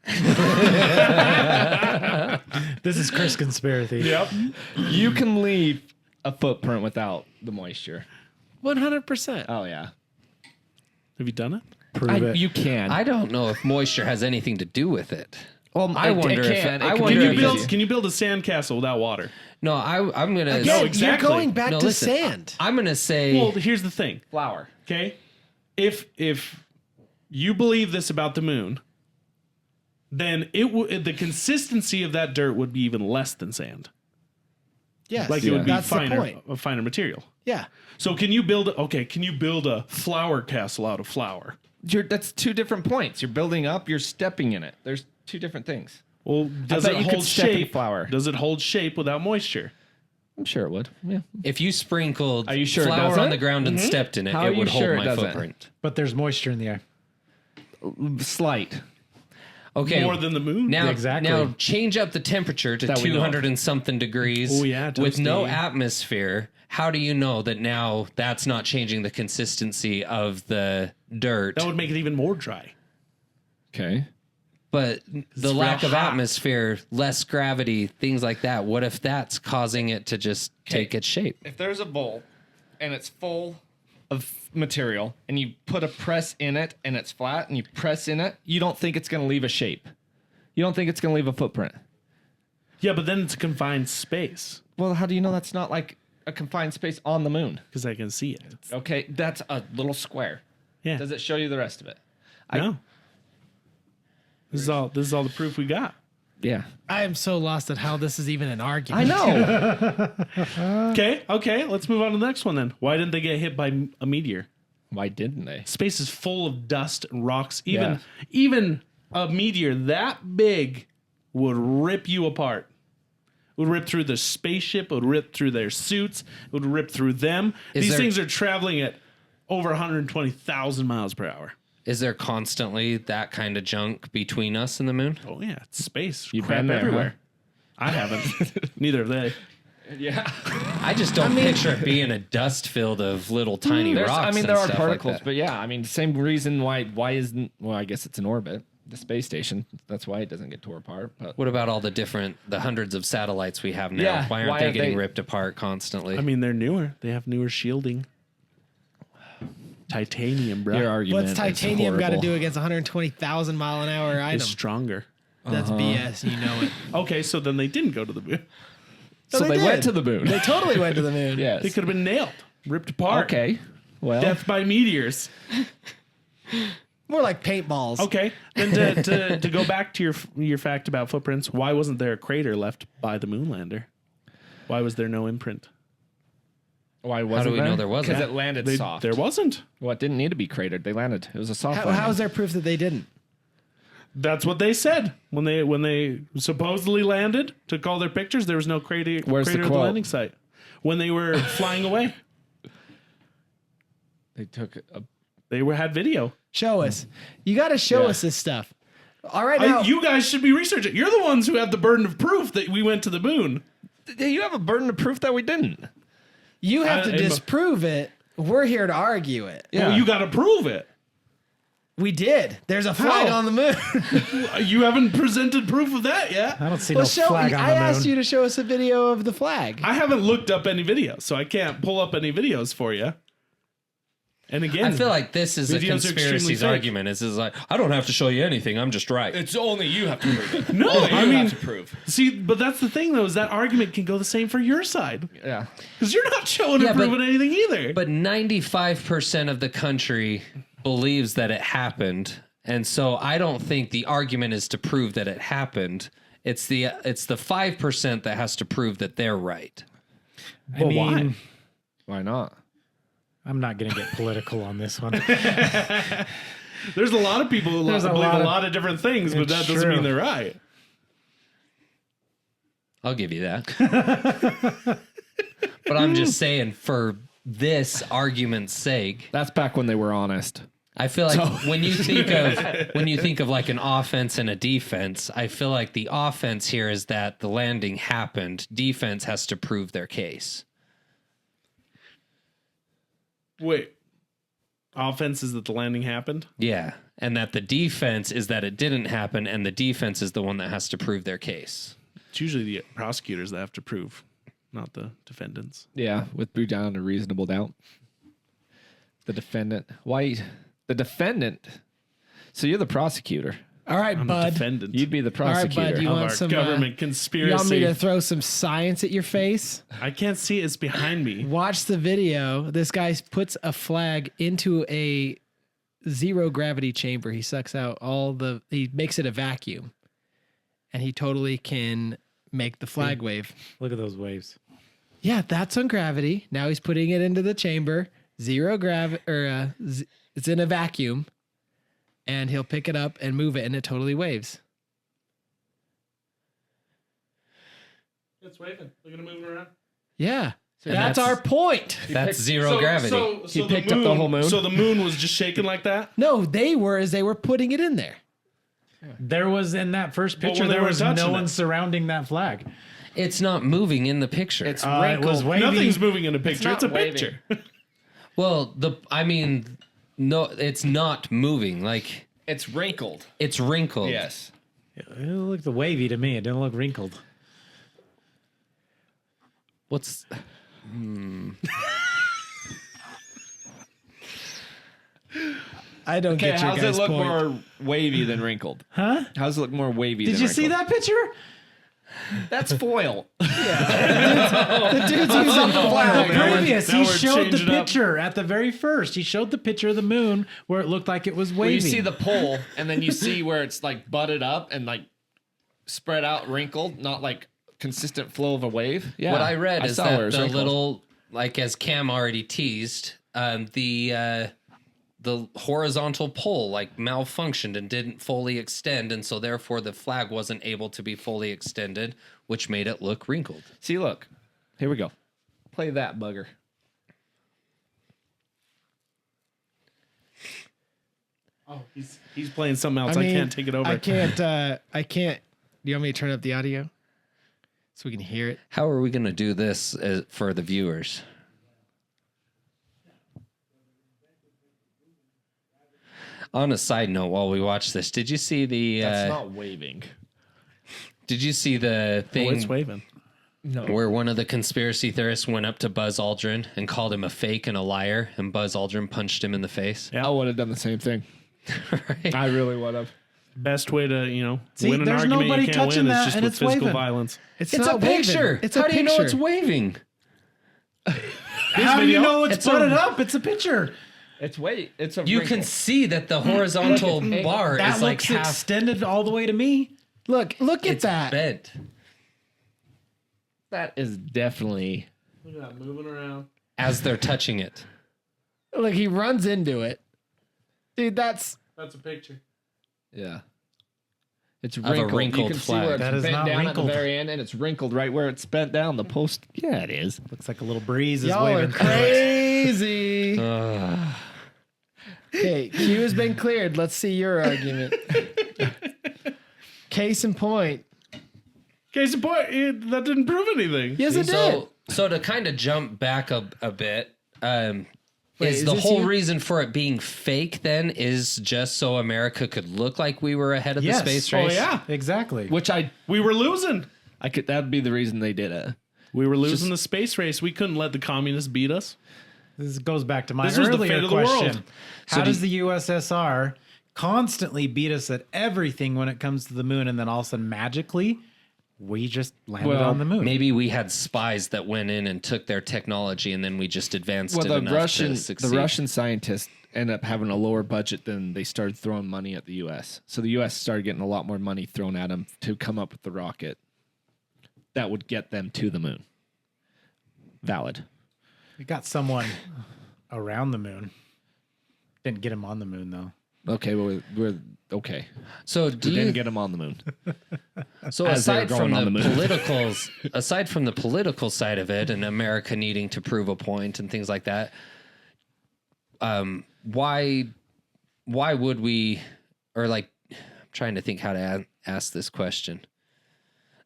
This is Chris Conspiracy. Yep. You can leave a footprint without the moisture. 100%. Oh yeah. Have you done it? Prove it. You can. I don't know if moisture has anything to do with it. well, I wonder if can. it- I can wonder Can if you it's- build? Can you build a sandcastle without water? No, I'm gonna. Again, exactly. you're going back No, to listen, sand. I'm gonna say. Well, here's the thing. flour. Okay, if you believe this about the moon, then the consistency of that dirt would be even less than sand. Yes. Like it would be That's the finer, point. a finer material. Yeah. So can you build? Can you build a flour castle out of flour? That's two different points. You're building up. You're stepping in it. There's two different things. Well, does bet it you could hold step in shape? flour. Does it hold shape without moisture? I'm sure it would. Yeah. If you sprinkled Are you sure it flour doesn't? on the ground and stepped in it, How are it you would sure hold it my doesn't? footprint. But there's moisture in the air. Slight. Okay. More than the moon? Now, Exactly. now change up the temperature to That we know 200 and something degrees. Oh, yeah, with no toasty. atmosphere. How do you know that now that's not changing the consistency of the dirt? That would make it even more dry. Okay. But the real lack of hot. atmosphere, less gravity, things like that. What if that's causing it to just take its shape? If there's a bowl and it's full of material and you put a press in it and it's flat and you press in it, you don't think it's going to leave a shape. You don't think it's going to leave a footprint. Yeah, but then it's a confined space Well, how do you know that's not like a confined space on the moon? because I can see it. Okay, that's a little square. Yeah. Does it show you the rest of it? No. This is all the proof we got. Yeah. I am so lost at how this is even an argument. I know. Okay, let's move on to the next one then. Why didn't they get hit by a meteor? Why didn't they? Space is full of dust and rocks. Even a meteor that big would rip you apart. It would rip through the spaceship. It would rip through their suits. It would rip through them. These things are traveling at over 120,000 miles per hour. Is there constantly that kind of junk between us and the moon? Oh yeah, it's space. You've Crap been there, everywhere. I haven't. Neither have they. Yeah. I just don't picture it being a dust field of little tiny rocks. I mean, and there are stuff particles, like that. but yeah, I mean, same reason why isn't, well, I guess it's in orbit, the space station. That's why it doesn't get tore apart. But What about all the hundreds of satellites we have now? Yeah, why aren't why they are getting they- ripped apart constantly? I mean, they're newer. They have newer shielding. Titanium, bro. your argument What's is titanium got to horrible. do against 120,000 mile an hour item? It's stronger. That's BS. You know it. Okay, so then they didn't go to the moon. So they they went did. to the moon. They totally went to the moon. Yes. They could have been nailed, ripped apart. Okay. Well, Death by meteors. More like paintballs. Okay, then to go back to your fact about footprints, why wasn't there a crater left by the moon lander? Why was there no imprint? why wasn't do we know there wasn't? Because it landed soft. There wasn't. Well, it didn't need to be cratered. They landed. It was a soft landing. How is there proof that they didn't? That's what they said when they supposedly landed. Took all their pictures. There was no crater. Where's the crater at the quote? landing site when they were flying away. They took a... They had video. Show us. You got to show us this stuff. All right, now. You guys should be researching. You're the ones who have the burden of proof that we went to the moon. You have a burden of proof that we didn't. You have to and- disprove it. We're here to argue it. Yeah. Well, you got to prove it. We did. There's a flag How? on the moon. You haven't presented proof of that yet. I don't see Well, no show flag me. on I the moon. asked you to show us a video of the flag. I haven't looked up any videos, so I can't pull up any videos for you. And again, I feel like this is a videos are extremely conspiracy's fake. argument. Is like, I don't have to show you anything. I'm just right. It's only you have to prove it. No, I mean, prove. see, but that's the thing, though, is that argument can go the same for your side. Yeah. Because you're not showing or Yeah, but- proving anything either. But 95% of the country believes that it happened. And so I don't think the argument is to prove that it happened. It's the 5% that has to prove that they're right. I mean, why? Why not? I'm not going to get political on this one. There's a lot of people who There's a believe lot a of- lot of different things, but that It's doesn't mean true. they're right. I'll give you that. But I'm just saying, for this argument's sake, That's back when they were honest. I feel like when you think of like an offense and a defense, I feel like the offense here is that the landing happened. Defense has to prove their case. Wait. Offense is that the landing happened? Yeah. And that the defense is that it didn't happen, and the defense is the one that has to prove their case. It's usually the prosecutors that have to prove, not the defendants. Yeah, with beyond a reasonable doubt. The defendant. Why? The defendant. So you're the prosecutor. All right, I'm a bud. defendant You'd be the All right, prosecutor. bud. You of want our some government You conspiracy. want me to throw some science at your face? I can't see it. It's behind me. Watch the video. This guy puts a flag into a zero gravity chamber. He sucks out he makes it a vacuum. And he totally can make the flag wave. Look at those waves. Yeah, that's on gravity. Now he's putting it into the chamber. Zero gravity, it's in a vacuum. And he'll pick it up and move it, and it totally waves. It's waving. Look at it moving around. Yeah. So That's that's- our point. That's zero gravity. He picked up the whole moon? So the moon was just shaking like that? No, they were putting it in there. There was in that first But picture, when they there were was touching no it. one surrounding that flag. It's not moving in the picture. It's It wrinkled. was wavy. Nothing's moving in a picture. It's, not a waving. picture. well, no, it's not moving. Like, It's wrinkled. it's wrinkled. Yes. It looked wavy to me. It didn't look wrinkled. What's I don't Okay, get your how's guys' it look point. more wavy than wrinkled? Huh? How's it look more wavy Did than you see wrinkled? that picture? That's foil. The dude's using the flag. Previous, now he we're showed the changing up. picture at the very first. He showed the picture of the moon where it looked like it was Where waving. you see the pole, and then you see where it's like butted up and like spread out, wrinkled, not like consistent flow of a wave. Yeah, What I read is saw where it that was the wrinkled. little, like as Cam already teased, the horizontal pole like malfunctioned and didn't fully extend, and so therefore the flag wasn't able to be fully extended, which made it look wrinkled. See, look, here we go. Play that bugger. Oh, he's playing something else. I can't take it over. I can't. Do you want me to turn up the audio so we can hear it? How are we going to do this for the viewers? On a side note, while we watch this, did you see the? That's not waving. Did you see the Oh, thing it's waving. where one of the conspiracy theorists went up to Buzz Aldrin and called him a fake and a liar, and Buzz Aldrin punched him in the face? I would have done the same thing. Right? I really would have. Best way to, See, win an there's argument nobody you can't touching win is that, just and with it's physical waving. violence. It's a not picture. waving. It's How a do you know it's picture. waving? How do you know it's It's a- butted up? It's a picture. It's It's a. You wrinkle. can see that the horizontal bar That is like looks half extended all the way to me. Look at that. bent. That is definitely. Look at that moving around. As they're touching it. Look, he runs into it. Dude, that's That's a picture. Yeah. It's a wrinkled. wrinkled You can see flag. where it's That is bent not down wrinkled. at the very end, and it's wrinkled right where it's bent down. The post. Yeah, it is. Looks like a little breeze is y'all are waving. through it. crazy. Okay, Q has been cleared. Let's see your argument. Case in point. Case in point, that didn't prove anything. Yes, it did. So to kind of jump back a bit, Wait, is is the this whole you? reason for it being fake then is just so America could look like we were ahead of Yes. the space Oh race? yeah, Exactly. Which we were losing. I could. That'd be the reason they did it. We were losing the space race. We couldn't let the communists beat us. This goes back to my This was the earlier fate of the question. world. How does the USSR constantly beat us at everything when it comes to the moon, and then all of a sudden magically we just landed Well, on the moon? Maybe we had spies that went in and took their technology, and then we just advanced it enough to succeed. the Russian scientists ended up having a lower budget than they started throwing money at the U.S. So the U.S. started getting a lot more money thrown at them to come up with the rocket that would get them to the moon. Valid. We got someone around the moon. Didn't get him on the moon though. Okay, well, we're okay. So We do didn't you? get them on the moon. So as they were aside from going on the the moon. politicals, aside from the political side of it, and America needing to prove a point and things like that, why would we? Or like, I'm trying to think how to ask this question.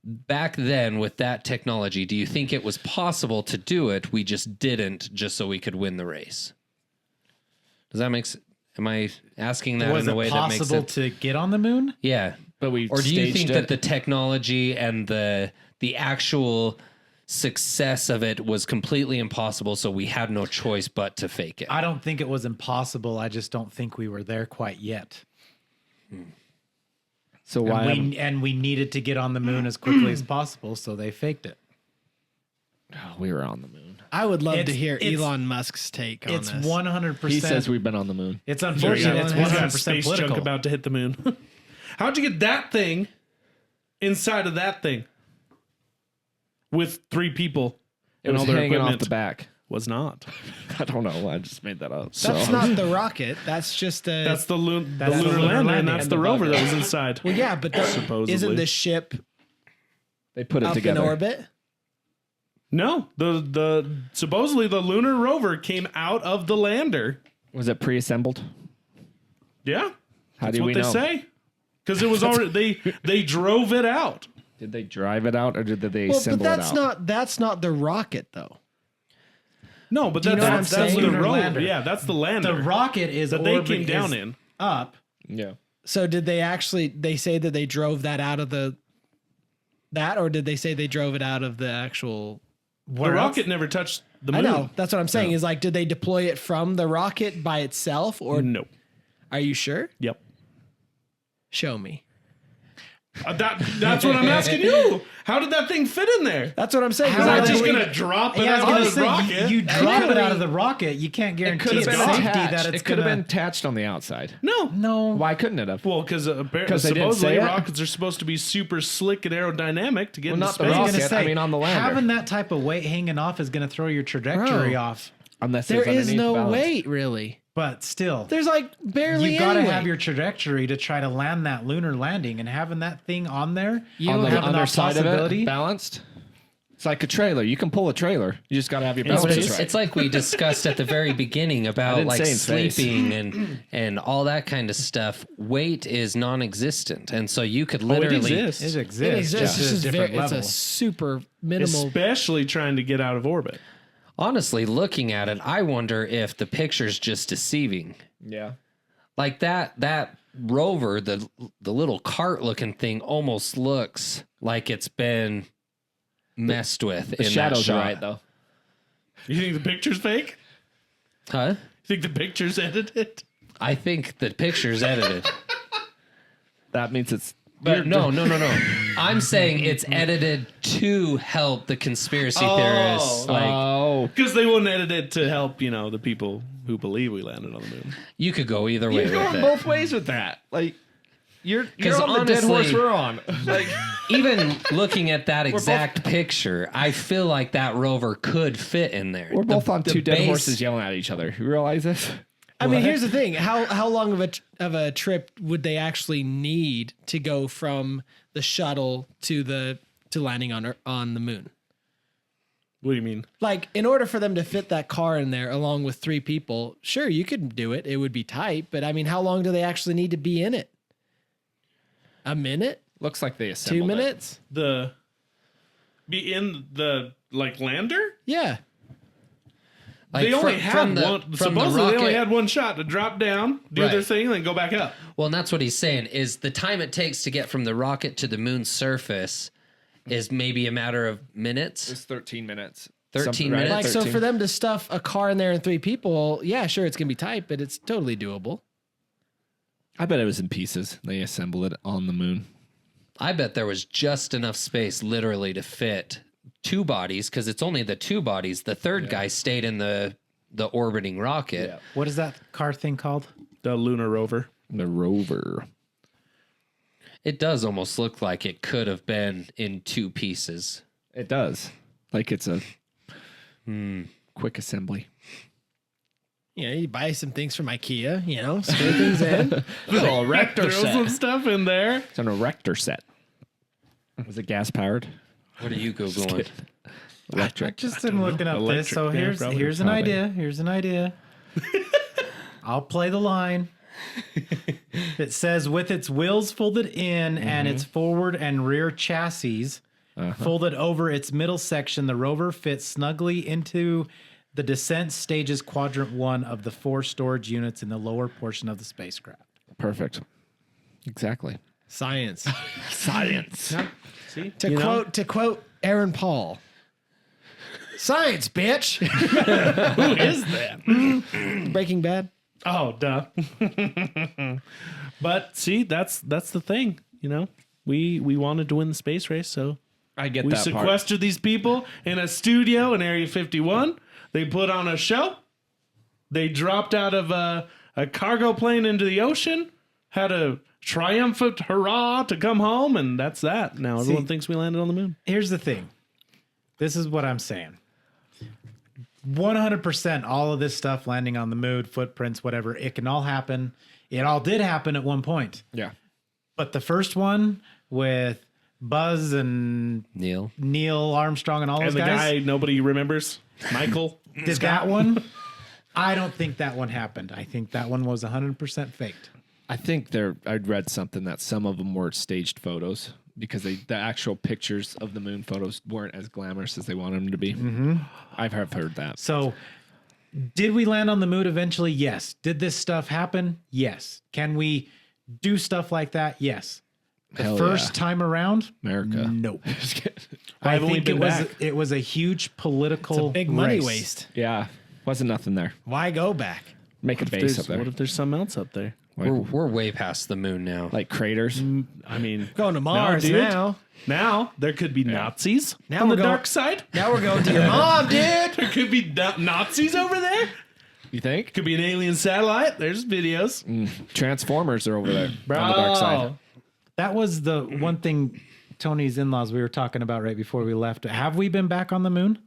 Back then, with that technology, do you think it was possible to do it? We just didn't, just so we could win the race. Does that make sense? Am I asking that Was in a it way that makes possible sense? to get on the moon? Yeah. But we Or do you think staged that it. the technology and the actual success of it was completely impossible, so we had no choice but to fake it? I don't think it was impossible. I just don't think we were there quite yet. So why? And we needed to get on the moon as quickly as possible, so they faked it. we were on the moon. I would love to It's- hear it's- Elon Musk's take on It's this. 100%. He says we've been on the moon. It's Sure, unfortunate. yeah, It's he's got 100% space political. junk about to hit the moon. How'd you get that thing inside of that thing with 3 people It and was all their hanging equipment? off the back. Was not. I don't know. I just made that up. That's not the rocket. That's just a. That's the, That's the the lunar lunar lander, and landing. that's And the the rover bugger. that was inside. well, yeah, but Supposedly. isn't the ship They put it up together. in orbit? No, the supposedly the lunar rover came out of the lander. Was it pre-assembled? Yeah, How that's do what we they know? say. Because it was already they drove it out. Did they drive it out or did they Well, assemble but it that's out? that's not the rocket though. No, but you that's know what I'm that's saying? the Lunar rover. lander. Yeah, that's the lander The rocket is that they orbit came down is in. up. Yeah. So did they actually? They say that they drove that out of or did they say they drove it out of the actual? The Where else? rocket never touched the I moon. know. That's what I'm saying. Is like, did they deploy it from the rocket by itself, or No. are you sure? Yep. Show me. That's what I'm asking you. How did that thing fit in there? That's what I'm saying. Is that just believe- gonna drop it Yeah, I was out gonna of the say, rocket? you drop it out of the rocket. You can't guarantee Could have it's been safety attached. that it's It could have gonna. been attached on the outside. No. Why couldn't it have? Well, because apparently 'Cause they didn't supposedly say it? rockets are supposed to be super slick and aerodynamic to get Well, into not the space. I was rocket. gonna say, I mean, on the lander. having that type of weight hanging off is going to throw your trajectory Bro. off. Unless There there's is underneath no balance. weight, really. But still, There's like barely you got to any have weight. your trajectory to try to land that lunar landing, and having that thing on there, On the having that underside of possibility. it, balanced. It's like a trailer. You can pull a trailer. You just got to have your It's, balance right. it's like we discussed at the very beginning about didn't like say in space. sleeping and all that kind of stuff. Weight is non-existent, and so you could It literally exists. It It exists. exists. Just It's at a just different it's level. a super minimal. Especially trying to get out of orbit. honestly looking at it. I wonder if the picture's just deceiving. Yeah. Like that rover, the little cart looking thing, almost looks like it's been messed with. The in shadows that are shot. right, though. You think the picture's fake? Huh? You think the picture's edited? I think the picture's edited. That means it's. But no. I'm saying it's edited to help the conspiracy theorists. Like Oh. Because they wouldn't edit it to help, the people who believe we landed on the moon. you could go either way You're with going it. both ways with that. Like, you're 'Cause on the dead honestly- horse we're on. Like, Even looking at that exact picture, I feel like that rover could fit in there. we're both on the two dead base- horses yelling at each other. You realize this? I mean, here's the thing: how long of a trip would they actually need to go from the shuttle to landing on the moon? What do you mean? Like, in order for them to fit that car in there along with 3 people, sure, you could do it. It would be tight, but I mean, how long do they actually need to be in it? A minute? Looks like they 2 assembled it. minutes? Be in the lander? Yeah. Like They only had the- one. from the Supposedly, they only rocket- had one shot to drop down, do their Right. thing, and then go back up. Well, and that's what he's saying is the time it takes to get from the rocket to the moon's surface is maybe a matter of minutes. It's 13 minutes. 13 Right? minutes? Like, so 13. for them to stuff a car in there and 3 people, yeah, sure, it's going to be tight, but it's totally doable. I bet it was in pieces. They assembled it on the moon. I bet there was just enough space literally to fit 2 bodies because it's only the 2 bodies. The third guy stayed in the orbiting rocket. What is that car thing called? The lunar rover. The rover. It does almost look like it could have been in 2 pieces. It does. Like it's a quick assembly. You buy some things from IKEA, screw things in. Little erector Throw some stuff in there. It's an erector set. Was it gas powered? What are you Googling? I just am looking up this. So Electric, yeah, here's probably. here's an Probably. idea. Here's an idea. I'll play the line. It says with its wheels folded in and its forward and rear chassis folded over its middle section, the rover fits snugly into the descent stage's quadrant 1 of the 4 storage units in the lower portion of the spacecraft. Perfect. Exactly. Science. Science. See? To quote Aaron Paul. Science, bitch. Who is that? Breaking Bad. Oh, duh. But see, that's the thing. We wanted to win the space race, so I get we that part. sequestered these people in a studio in Area 51. They put on a show. They dropped out of a cargo plane into the ocean, had a triumphant hurrah to come home, and that's that. Now everyone thinks we landed on the moon. Here's the thing. This is what I'm saying. 100% all of this stuff landing on the moon, footprints, whatever, it can all happen. It all did happen at one point. Yeah. But the first one with Buzz and Neil. Neil Armstrong and all And those the guys, guy nobody remembers, Michael. did that one? I don't think that one happened. I think that one was 100% faked. I think I'd read something that some of them were staged photos because the actual pictures of the moon photos weren't as glamorous as they wanted them to be. Mm-hmm. I've heard that. So, did we land on the moon eventually? Yes. Did this stuff happen? Yes. Can we do stuff like that? Yes. The Hell first yeah. time around, America. nope. Why I haven't we think been back? it was a huge political Big money race. waste. Yeah. Wasn't nothing there. Why go back? Make a base up there. What if there's something else up there? We're way past the moon now. Like craters. I mean, Going to Mars dude. now. Now there could be Nazis Now on the we're going- dark side. Now we're going to your mom, dude. There could be Nazis over there. You think? Could be an alien satellite. There's videos. Transformers are over there on the dark side. That was the one thing Tony's in-laws we were talking about right before we left. Have we been back on the moon?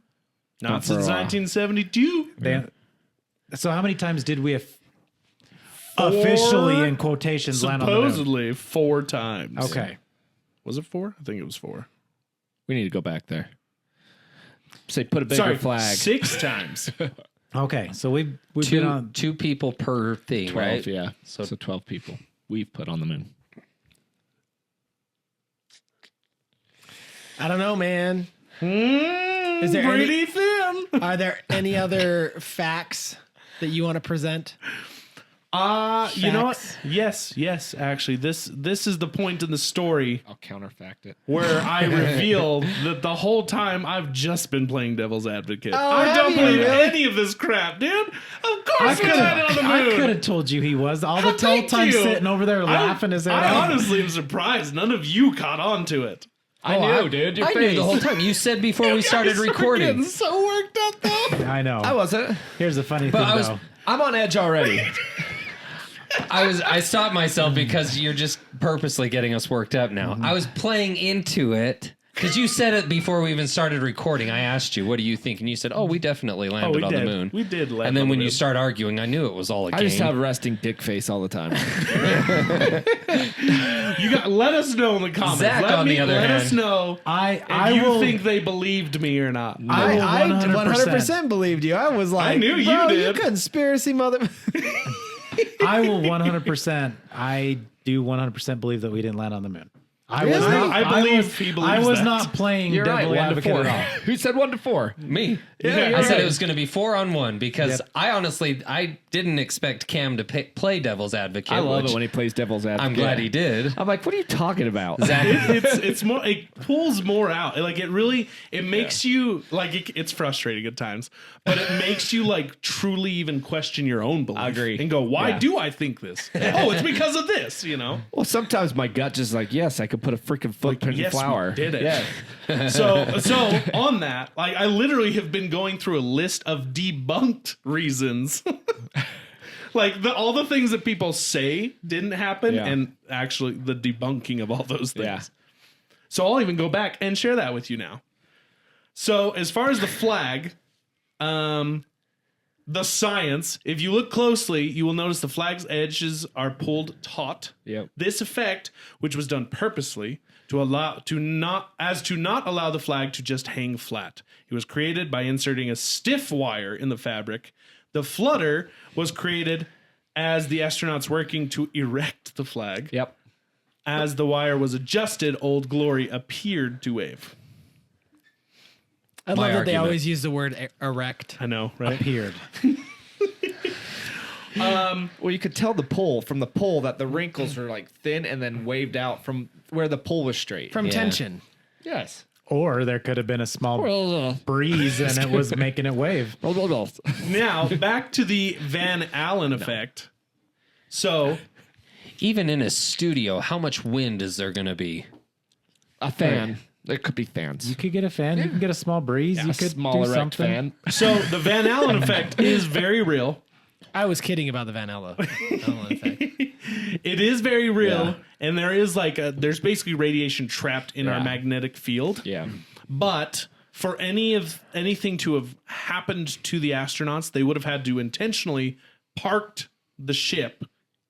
Not for a since while. 1972. So how many times did we officially, in quotations, land on the moon? Supposedly 4 times. Okay. Was it 4? I think it was 4. We need to go back there. Say, put a bigger Sorry, flag. 6 times. Okay. So we've been on. Two people per thing, 12, right? yeah. So 12 people we've put on the moon. I don't know, man. Is there Pretty thin. Are there any other facts that you want to present? You know what? Facts. Yes, actually. This is the point in the story I'll counterfact it. where I reveal that the whole time I've just been playing devil's advocate. Oh, I have don't you believe really? any of this crap, dude. Of course we landed on the I moon. could have told you he was all Oh, the whole thank time you. sitting over there laughing his head I off. honestly am surprised none of you caught on to it. I knew, dude. Your I face. knew the whole time. You said before we started Guys are recording. getting so worked up though. I know. I wasn't. Here's the funny But thing, I was- though. I'm on edge already. I stopped myself because you're just purposely getting us worked up now. I was playing into it because you said it before we even started recording. I asked you, what do you think? And you said, oh, we definitely landed we on did. the moon. We did land And then on the when you moon. start arguing, I knew it was all a game. I just have a resting dick face all the time. You got let us know in the comments. Zach, on the other let hand, us know I if you will think they believed me or not. I will 100% believed you. I was like, knew you bro, did." You conspiracy mother. I will 100%. I do 100% believe that we didn't land on the moon. I was Really? not. I believe was, he believes I was that. not playing You're right. devil 1 to advocate 4. at all. Who said 1 to 4? Me. Yeah, I said right. it was going to be 4-on-1 because Yep. I didn't expect Cam to play devil's advocate. I love which it when he plays devil's advocate. I'm glad he did. I'm like, what are you talking about? Zach, It's more. It pulls more out. Like it makes you like it's frustrating at times, but it makes you like truly even question your own belief. I agree. And go, why Yeah. do I think this? Oh, it's because of this. You know. Well, sometimes my gut just like, yes, I could put a freaking footprint yes, in we flour. did it. Yeah. So on that, like I literally have been going through a list of debunked reasons. Like all the things that people say didn't happen, Yeah. and actually the debunking of all those things. Yeah. So I'll even go back and share that with you now. So as far as the flag, the science, if you look closely, you will notice the flag's edges are pulled taut. Yep. This effect, which was done purposely to not allow the flag to just hang flat. It was created by inserting a stiff wire in the fabric. The flutter was created as the astronauts working to erect the flag. Yep. As the wire was adjusted, Old Glory appeared to wave. I love My that they argument. always use the word erect. I know, right? Appeared. Well, you could tell the pole from the pole that the wrinkles were like thin and then waved out from where the pole was straight. From Yeah. tension. yes. Or there could have been a small breeze and it was making it wave. Now, back to the Van Allen effect. So, even in a studio, how much wind is there going to be? A fan. There could be fans. You could get a fan. You can get a small breeze. you a could small do erect something. fan. the Van Allen effect is very real. I was kidding about the Van Allen effect. It is very real, and there is there's basically radiation trapped in our Yeah. magnetic field. Yeah. But for anything to have happened to the astronauts, they would have had to intentionally parked the ship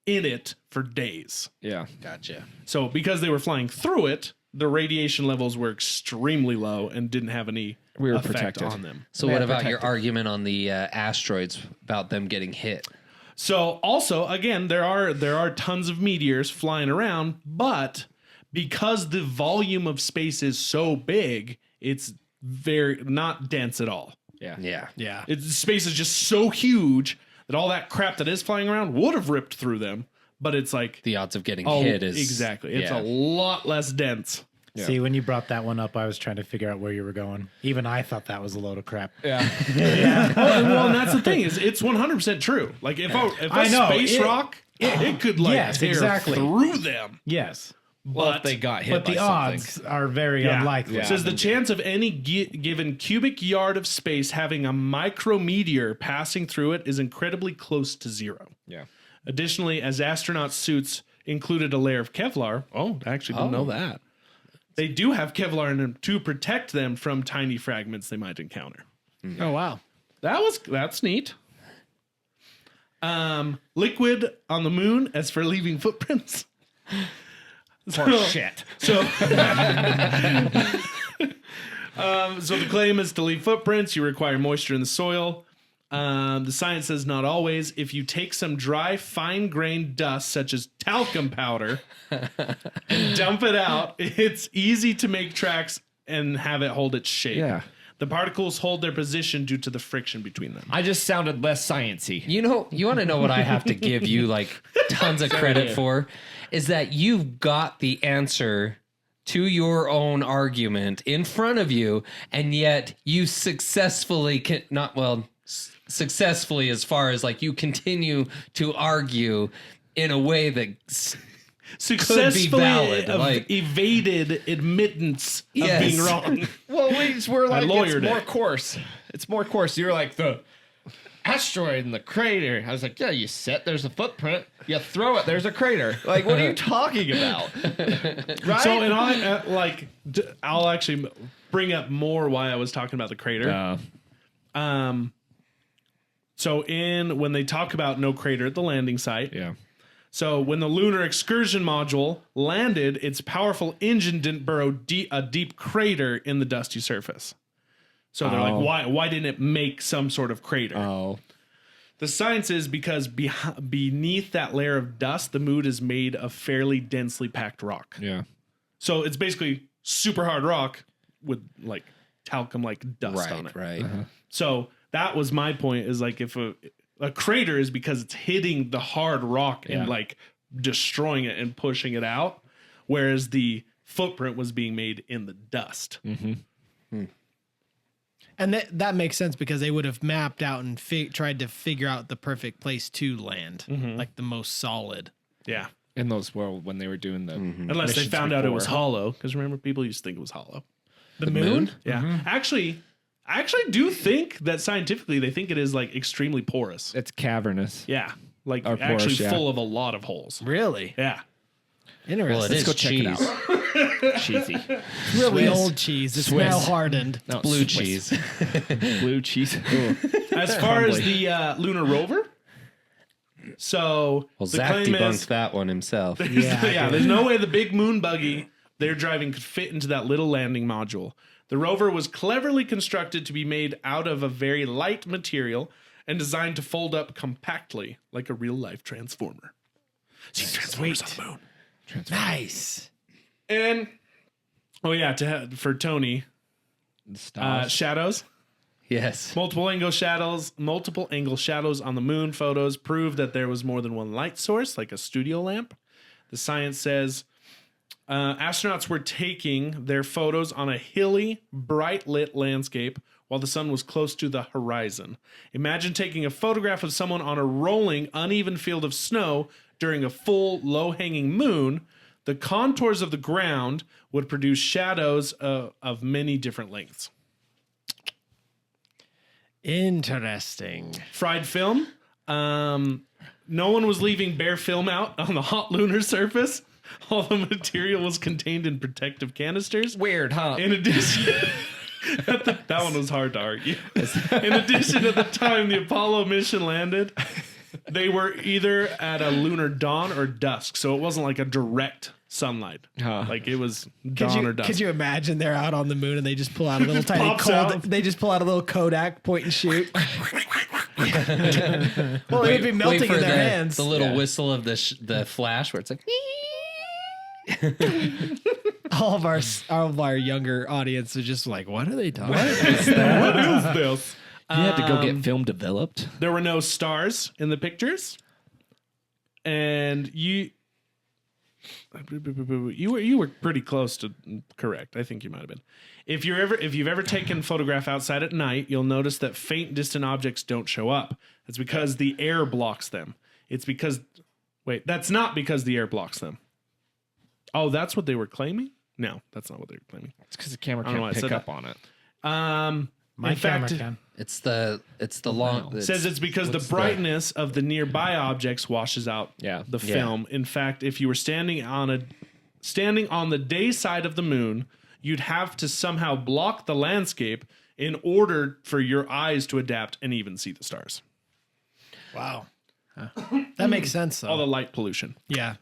in it for days. Yeah. Gotcha. So because they were flying through it, the radiation levels were extremely low and didn't have any We were effect protected. on them. So what about your argument on the asteroids about them getting hit? So also, again, there are tons of meteors flying around, but because the volume of space is so big, it's very not dense at all. Yeah. Yeah. Yeah. Space is just so huge that all that crap that is flying around would have ripped through them, but it's like The odds of getting hit is exactly. It's yeah. a lot less dense. See, when you brought that one up, I was trying to figure out where you were going. Even I thought that was a load of crap. Yeah. Well, and that's the thing is it's 100% true. Like if a I know, space it- rock it could like Yes, tear exactly. through them. Yes. Well, But if they got hit But by the something. odds are very Yeah. unlikely. Yeah. Says the chance of any given cubic yard of space having a micrometeor passing through it is incredibly close to zero. Yeah. Additionally, as astronaut suits included a layer of Kevlar. Oh, I actually didn't know that. They do have Kevlar in them to protect them from tiny fragments they might encounter. Oh wow. That's neat. Liquid on the moon as for leaving footprints. Shit. So, so the claim is to leave footprints. You require moisture in the soil. The science says not always. If you take some dry, fine-grained dust, such as talcum powder, and dump it out, it's easy to make tracks and have it hold its shape. Yeah. The particles hold their position due to the friction between them. I just sounded less sciencey. You want to know what I have to give you like tons of credit for is that you've got the answer to your own argument in front of you, and yet you successfully successfully as far as like you continue to argue in a way that Successfully valid, like- evaded admittance of Yes. being wrong. Well, we're like, lawyered it's more it. coarse. It's more coarse. You're like the asteroid in the crater. I was like, yeah, you set, there's a footprint. You throw it, there's a crater. Like, what are you talking about? Right? So, and I'll actually bring up more why I was talking about the crater. So when they talk about no crater at the landing site, yeah. so when the lunar excursion module landed, its powerful engine didn't burrow a deep crater in the dusty surface. So they're like, why didn't it make some sort of crater? Oh. The science is because beneath that layer of dust, the moon is made of fairly densely packed rock. Yeah. So it's basically super hard rock with like talcum like dust on it. Right. So that was my point, is like if a crater is because it's hitting the hard rock and like destroying it and pushing it out, whereas the footprint was being made in the dust. And that makes sense because they would have mapped out and tried to figure out the perfect place to land, like the most solid. Yeah. In those when they were doing the Unless they missions found out it was before. hollow. Because remember, people used to think it was hollow. The moon? Yeah. Actually, I actually do think that scientifically they think it is like extremely porous. It's cavernous. Yeah. Like Or actually porous, yeah. full of a lot of holes. Really? Yeah. Interesting. Well, it Let's is go check cheese. it out. Cheesy. really Swiss. old cheese. It's Swiss. now hardened. No, Blue Swiss. cheese. Blue cheese. Ooh. As far as the lunar rover, so Well, the Zach claim debunked is, that one himself. there's no way the big moon buggy they're driving could fit into that little landing module. The rover was cleverly constructed to be made out of a very light material and designed to fold up compactly like a real life transformer. See Transformers on the moon. Nice. And for Tony, The stars. shadows. Yes. Multiple angle shadows on the moon photos prove that there was more than one light source, like a studio lamp. The science says astronauts were taking their photos on a hilly, bright lit landscape while the sun was close to the horizon. Imagine taking a photograph of someone on a rolling, uneven field of snow during a full, low-hanging moon. The contours of the ground would produce shadows of many different lengths. Interesting. Fried film. No one was leaving bare film out on the hot lunar surface. All the material was contained in protective canisters. Weird, huh? In addition, that one was hard to argue. In addition, at the time the Apollo mission landed, they were either at a lunar dawn or dusk, so it wasn't like a direct sunlight. Like it was dawn or dusk. Could you imagine they're out on the moon and they just pull out a little tiny Pops out. they just pull out a little Kodak point and shoot? Well, they'd be melting in their hands. The little whistle of the flash where it's like. all of our younger audience are just like, what are they talking about? What is this? You had to go get film developed. There were no stars in the pictures, and you were pretty close to correct. I think you might have been. If you've ever taken a photograph outside at night, you'll notice that faint, distant objects don't show up. It's because the air blocks them. It's because Wait, that's not because the air blocks them. Oh, that's what they were claiming? No, that's not what they were claiming. It's because the camera I don't know why I can't pick said up on it. My in camera fact, can. It's the long. says it's because the brightness of the nearby objects washes out Yeah. the film. In fact, if you were standing on the day side of the moon, you'd have to somehow block the landscape in order for your eyes to adapt and even see the stars. Wow. That makes sense, though. All the light pollution. Yeah.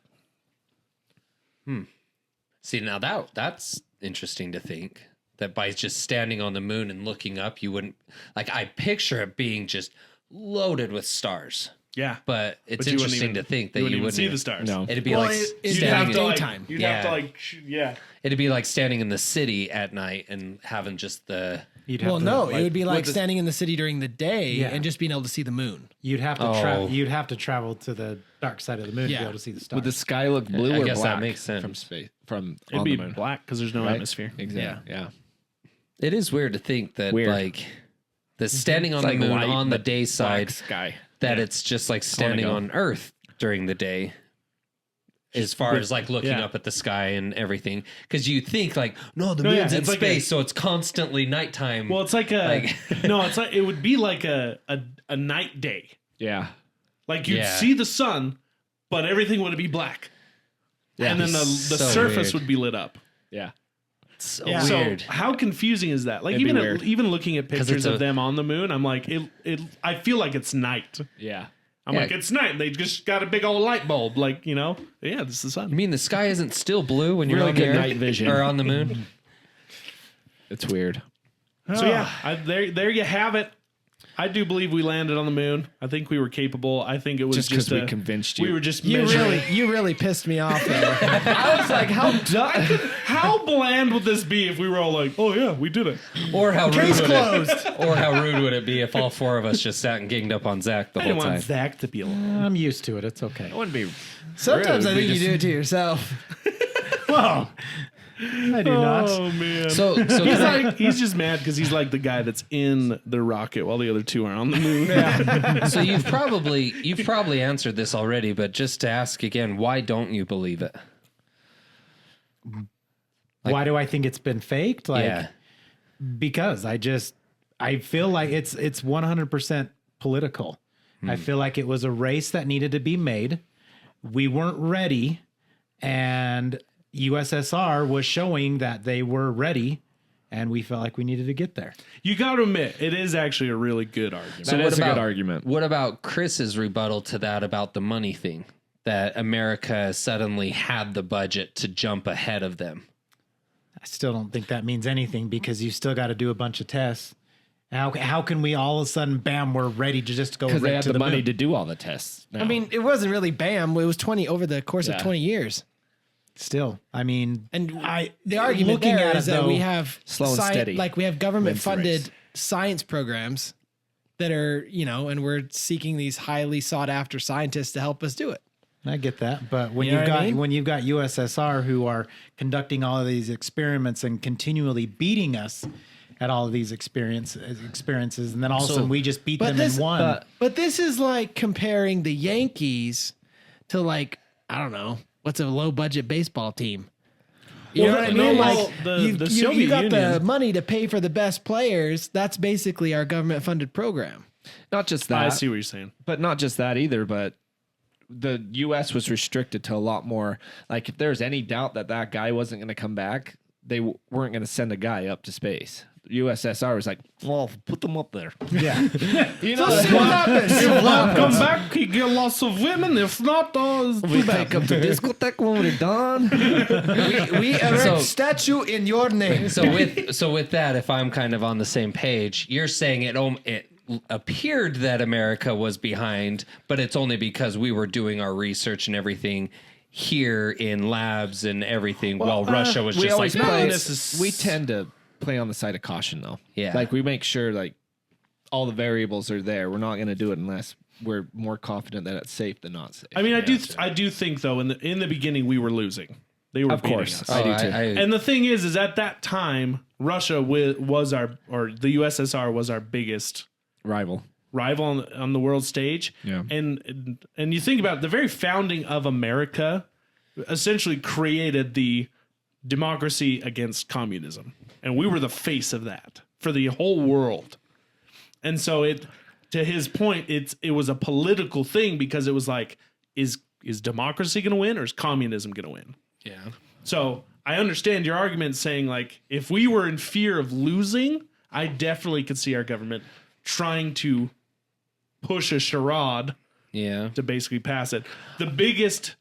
See, now that's interesting to think that by just standing on the moon and looking up, you wouldn't like. I picture it being just loaded with stars, Yeah. but it's But you wouldn't interesting even- to think that you you wouldn't wouldn't see the stars. No. It'd be Well, like it'd You'd have be to like like, daytime. you'd have to Yeah. like, yeah. it'd be like standing in the city at night and having just the. You'd have Well, to, no, like, it would be like with the- standing in the city during the day Yeah. and just being able to see the moon. You'd have to Oh. You'd have to travel to the dark side of the moon to Yeah. be able to see the stars. Would the sky look blue I or guess that black makes sense. from space? From It'd on be the moon, black because there's no right? atmosphere. Exactly. Yeah. It is weird to think that Weird. like the standing on It's the like moon light, on the but day Black side, sky. that it's just like standing go. on Earth during the day. As far as like looking yeah. up at the sky and everything, because you think like, no, the No, moon's yeah, in it's like space, so it's constantly nighttime. Well, it's like no, it's like it would be like a night day. Yeah. Like you'd Yeah. see the sun, but everything would be black. And then the So surface weird. would be lit up. Yeah. so Yeah. weird. So how confusing is that? Like It'd be even weird. even looking at 'Cause pictures it's of a- them on the moon, I'm like I feel like it's night. Yeah. I'm Yeah. like it's night. They just got a big old light bulb, like yeah, this is the You sun. mean the sky isn't still blue when you're Really on the good Earth night vision. or on the moon? It's weird. So there you have it. I do believe we landed on the moon. I think we were capable. I think it was Just just 'cause we convinced you. We were just You measuring. really pissed me off there. I was like, How bland would this be if we were all like, "Oh yeah, we did it"? Or how rude case would closed. it? Or how rude would it be if all four of us just sat and ganged up on Zach the I whole didn't time? want Zach to be alone. I'm used to it. It's okay. It wouldn't be. Sometimes rude. I think you do it to yourself. Well, I do not. Oh man. So He's just mad because he's like the guy that's in the rocket while the other two are on the moon. so you've probably answered this already, but just to ask again, why don't you believe it? Why do I think it's been faked? Like, Yeah. because I feel like it's 100% political. I feel like it was a race that needed to be made. We weren't ready, and USSR was showing that they were ready, and we felt like we needed to get there. You got to admit, it is actually a really good argument. So What that's a about- good argument. What about Chris's rebuttal to that about the money thing? That America suddenly had the budget to jump ahead of them. I still don't think that means anything because you still got to do a bunch of tests. How can we all of a sudden, bam, we're ready to just go Because they right had to the money moon? to do all the tests. I mean, it wasn't really bam. It was 20 over the course of Yeah. 20 years. Still, I mean, And I the argument looking there at is it, that though, we have slow and steady like we have government wins the funded race. science programs that are, and we're seeking these highly sought after scientists to help us do it. I get that, but when You know you've what I got mean? when you've got USSR who are conducting all of these experiments and continually beating us at all of these experiences, and then all of a So- sudden we just beat But them this, in one. but this is like comparing the Yankees to like, I don't know, what's a low budget baseball team. You know what I no, mean? well, Like the you Soviet got the Union- money to pay for the best players. That's basically our government funded program. not just that. I see what you're saying. But not just that either, but the U.S. was restricted to a lot more. Like, if there's any doubt that that guy wasn't going to come back, they weren't going to send a guy up to space. USSR was like, well, put them up there. yeah, You know, See what happens. If Vlad come back, he get lots of women. If not, it's we too bad. take them to discotheque when we're done. We erect So- statue in your name. So with that, if I'm kind of on the same page, you're saying it appeared that America was behind, but it's only because we were doing our research and everything here in labs and everything, while Russia was we just always like, play. this is- We tend to play on the side of caution, though. Yeah. like we make sure like all the variables are there. We're not going to do it unless we're more confident that it's safe than not safe. I mean, I do think though in the beginning we were losing. They were Of beating course. us. I do too. And the thing is at that time Russia was the USSR was our biggest rival. rival on the world stage. Yeah. And you think about it, the very founding of America essentially created the democracy against communism. And we were the face of that for the whole world. And so to his point, it was a political thing because it was like, is democracy going to win or is communism going to win? Yeah. So I understand your argument saying like, if we were in fear of losing, I definitely could see our government trying to push a charade to basically pass it. The biggest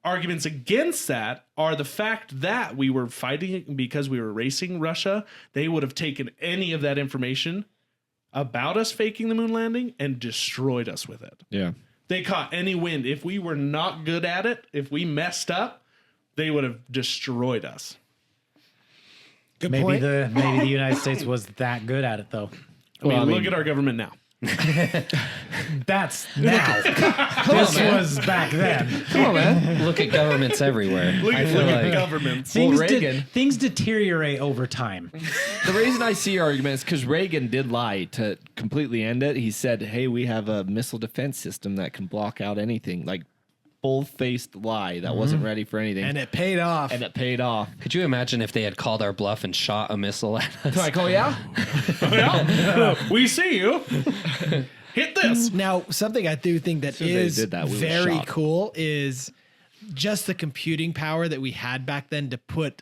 arguments against that are the fact that we were fighting because we were racing Russia. They would have taken any of that information about us faking the moon landing and destroyed us with it. Yeah. They caught any wind. If we were not good at it, if we messed up, they would have destroyed us. Good Maybe point. the United States was that good at it though. I mean, look at our government now. That's now. This was back then. Come on, man. Look at governments everywhere. Look I at feel like governments. Things deteriorate over time. The reason I see your argument is because Reagan did lie to completely end it. He said, hey, we have a missile defense system that can block out anything. Like, full-faced lie that wasn't ready for anything. And it paid off. And it paid off. Could you imagine if they had called our bluff and shot a missile at us? Like, oh, yeah? We see you. Hit this. Now, something I do think that soon as is they did that, we were very shocked. cool is just the computing power that we had back then to put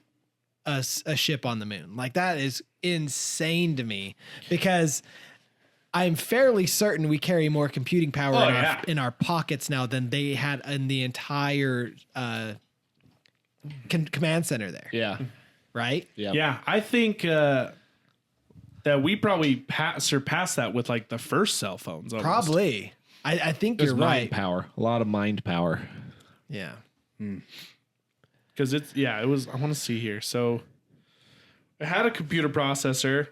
a ship on the moon. Like, that is insane to me because I'm fairly certain we carry more computing power in our pockets now than they had in the entire command center there. Yeah. Right? Yeah, I think that we probably surpassed that with like the first cell phones. Almost. Probably. I think There's you're mind right. power. A lot of mind power. Yeah. Because it was, I want to see here. So it had a computer processor,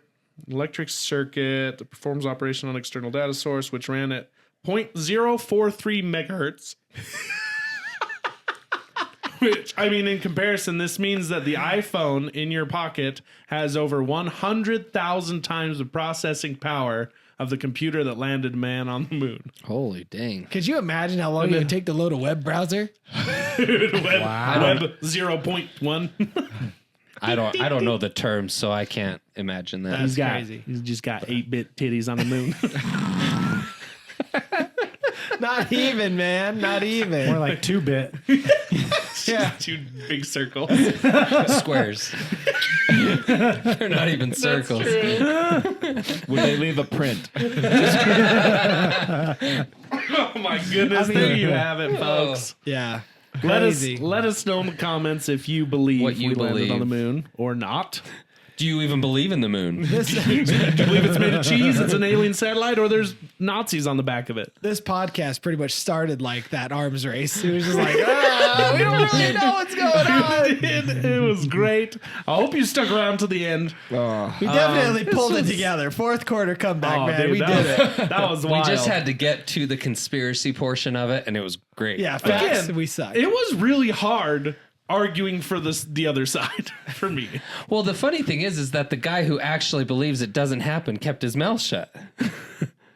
electric circuit that performs operation on external data source, which ran at 0.043 megahertz. Which, I mean, in comparison, this means that the iPhone in your pocket has over 100,000 times the processing power of the computer that landed man on the moon. Holy dang. Could you imagine how long it would take to load a web browser? Web 0.1. I don't know the terms, so I can't imagine that. That's crazy. He's just got 8-bit titties on the moon. Not even, man. Not even. More like 2-bit. Yeah. 2 big circles. Squares. They're not even circles. Would they leave a print? Oh my goodness, there you have it, folks. Yeah. Let Crazy. us know in the comments if you believe What you we landed believe. on the moon or not. Do you even believe in the moon? Do you believe it's made of cheese, it's an alien satellite, or there's Nazis on the back of it? This podcast pretty much started like that arms race. It was just like, we don't really know what's going on. It was great. I hope you stuck around to the end. We definitely pulled it together. Fourth quarter comeback, man. Dude, we that did was, it. That was We wild. just had to get to the conspiracy portion of it, and it was great. Yeah, facts. Again, We suck. It was really hard arguing for the other side for me. Well, the funny thing is that the guy who actually believes it doesn't happen kept his mouth shut.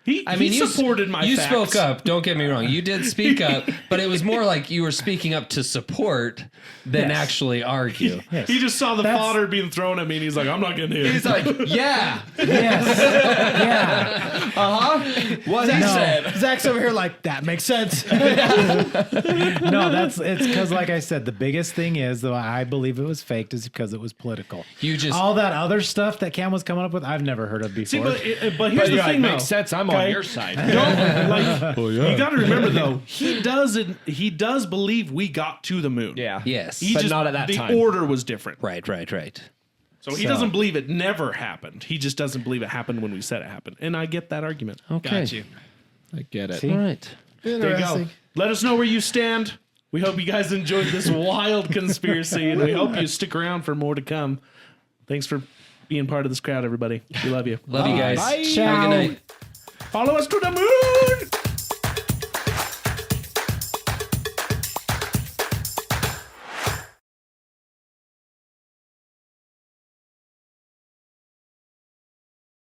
He supported my You facts. spoke up. Don't get me wrong. You did speak up, but it was more like you were speaking up to support than actually argue. He just saw the fodder being thrown at me, and he's like, "I'm not getting hit." He's like, yeah. Yes. Yeah. What he said. Zach's over here like, that makes sense. No, it's because, like I said, the biggest thing is, though, I believe it was faked, is because it was political. You just All that other stuff that Cam was coming up with, I've never heard of See, before. but here's the thing, though. Makes sense. I'm on your side. Don't, like, you got to remember though, he does believe we got to the moon. Yeah. yes. He But just, not at that the time. order was different. Right. So he doesn't believe it never happened. He just doesn't believe it happened when we said it happened. And I get that argument. Okay. Got you. I get it. See? All right. There you go. Let us know where you stand. We hope you guys enjoyed this wild conspiracy, and we hope you stick around for more to come. Thanks for being part of this crowd, everybody. We love you. Love you guys. Bye. Have a good night. Follow us to the moon!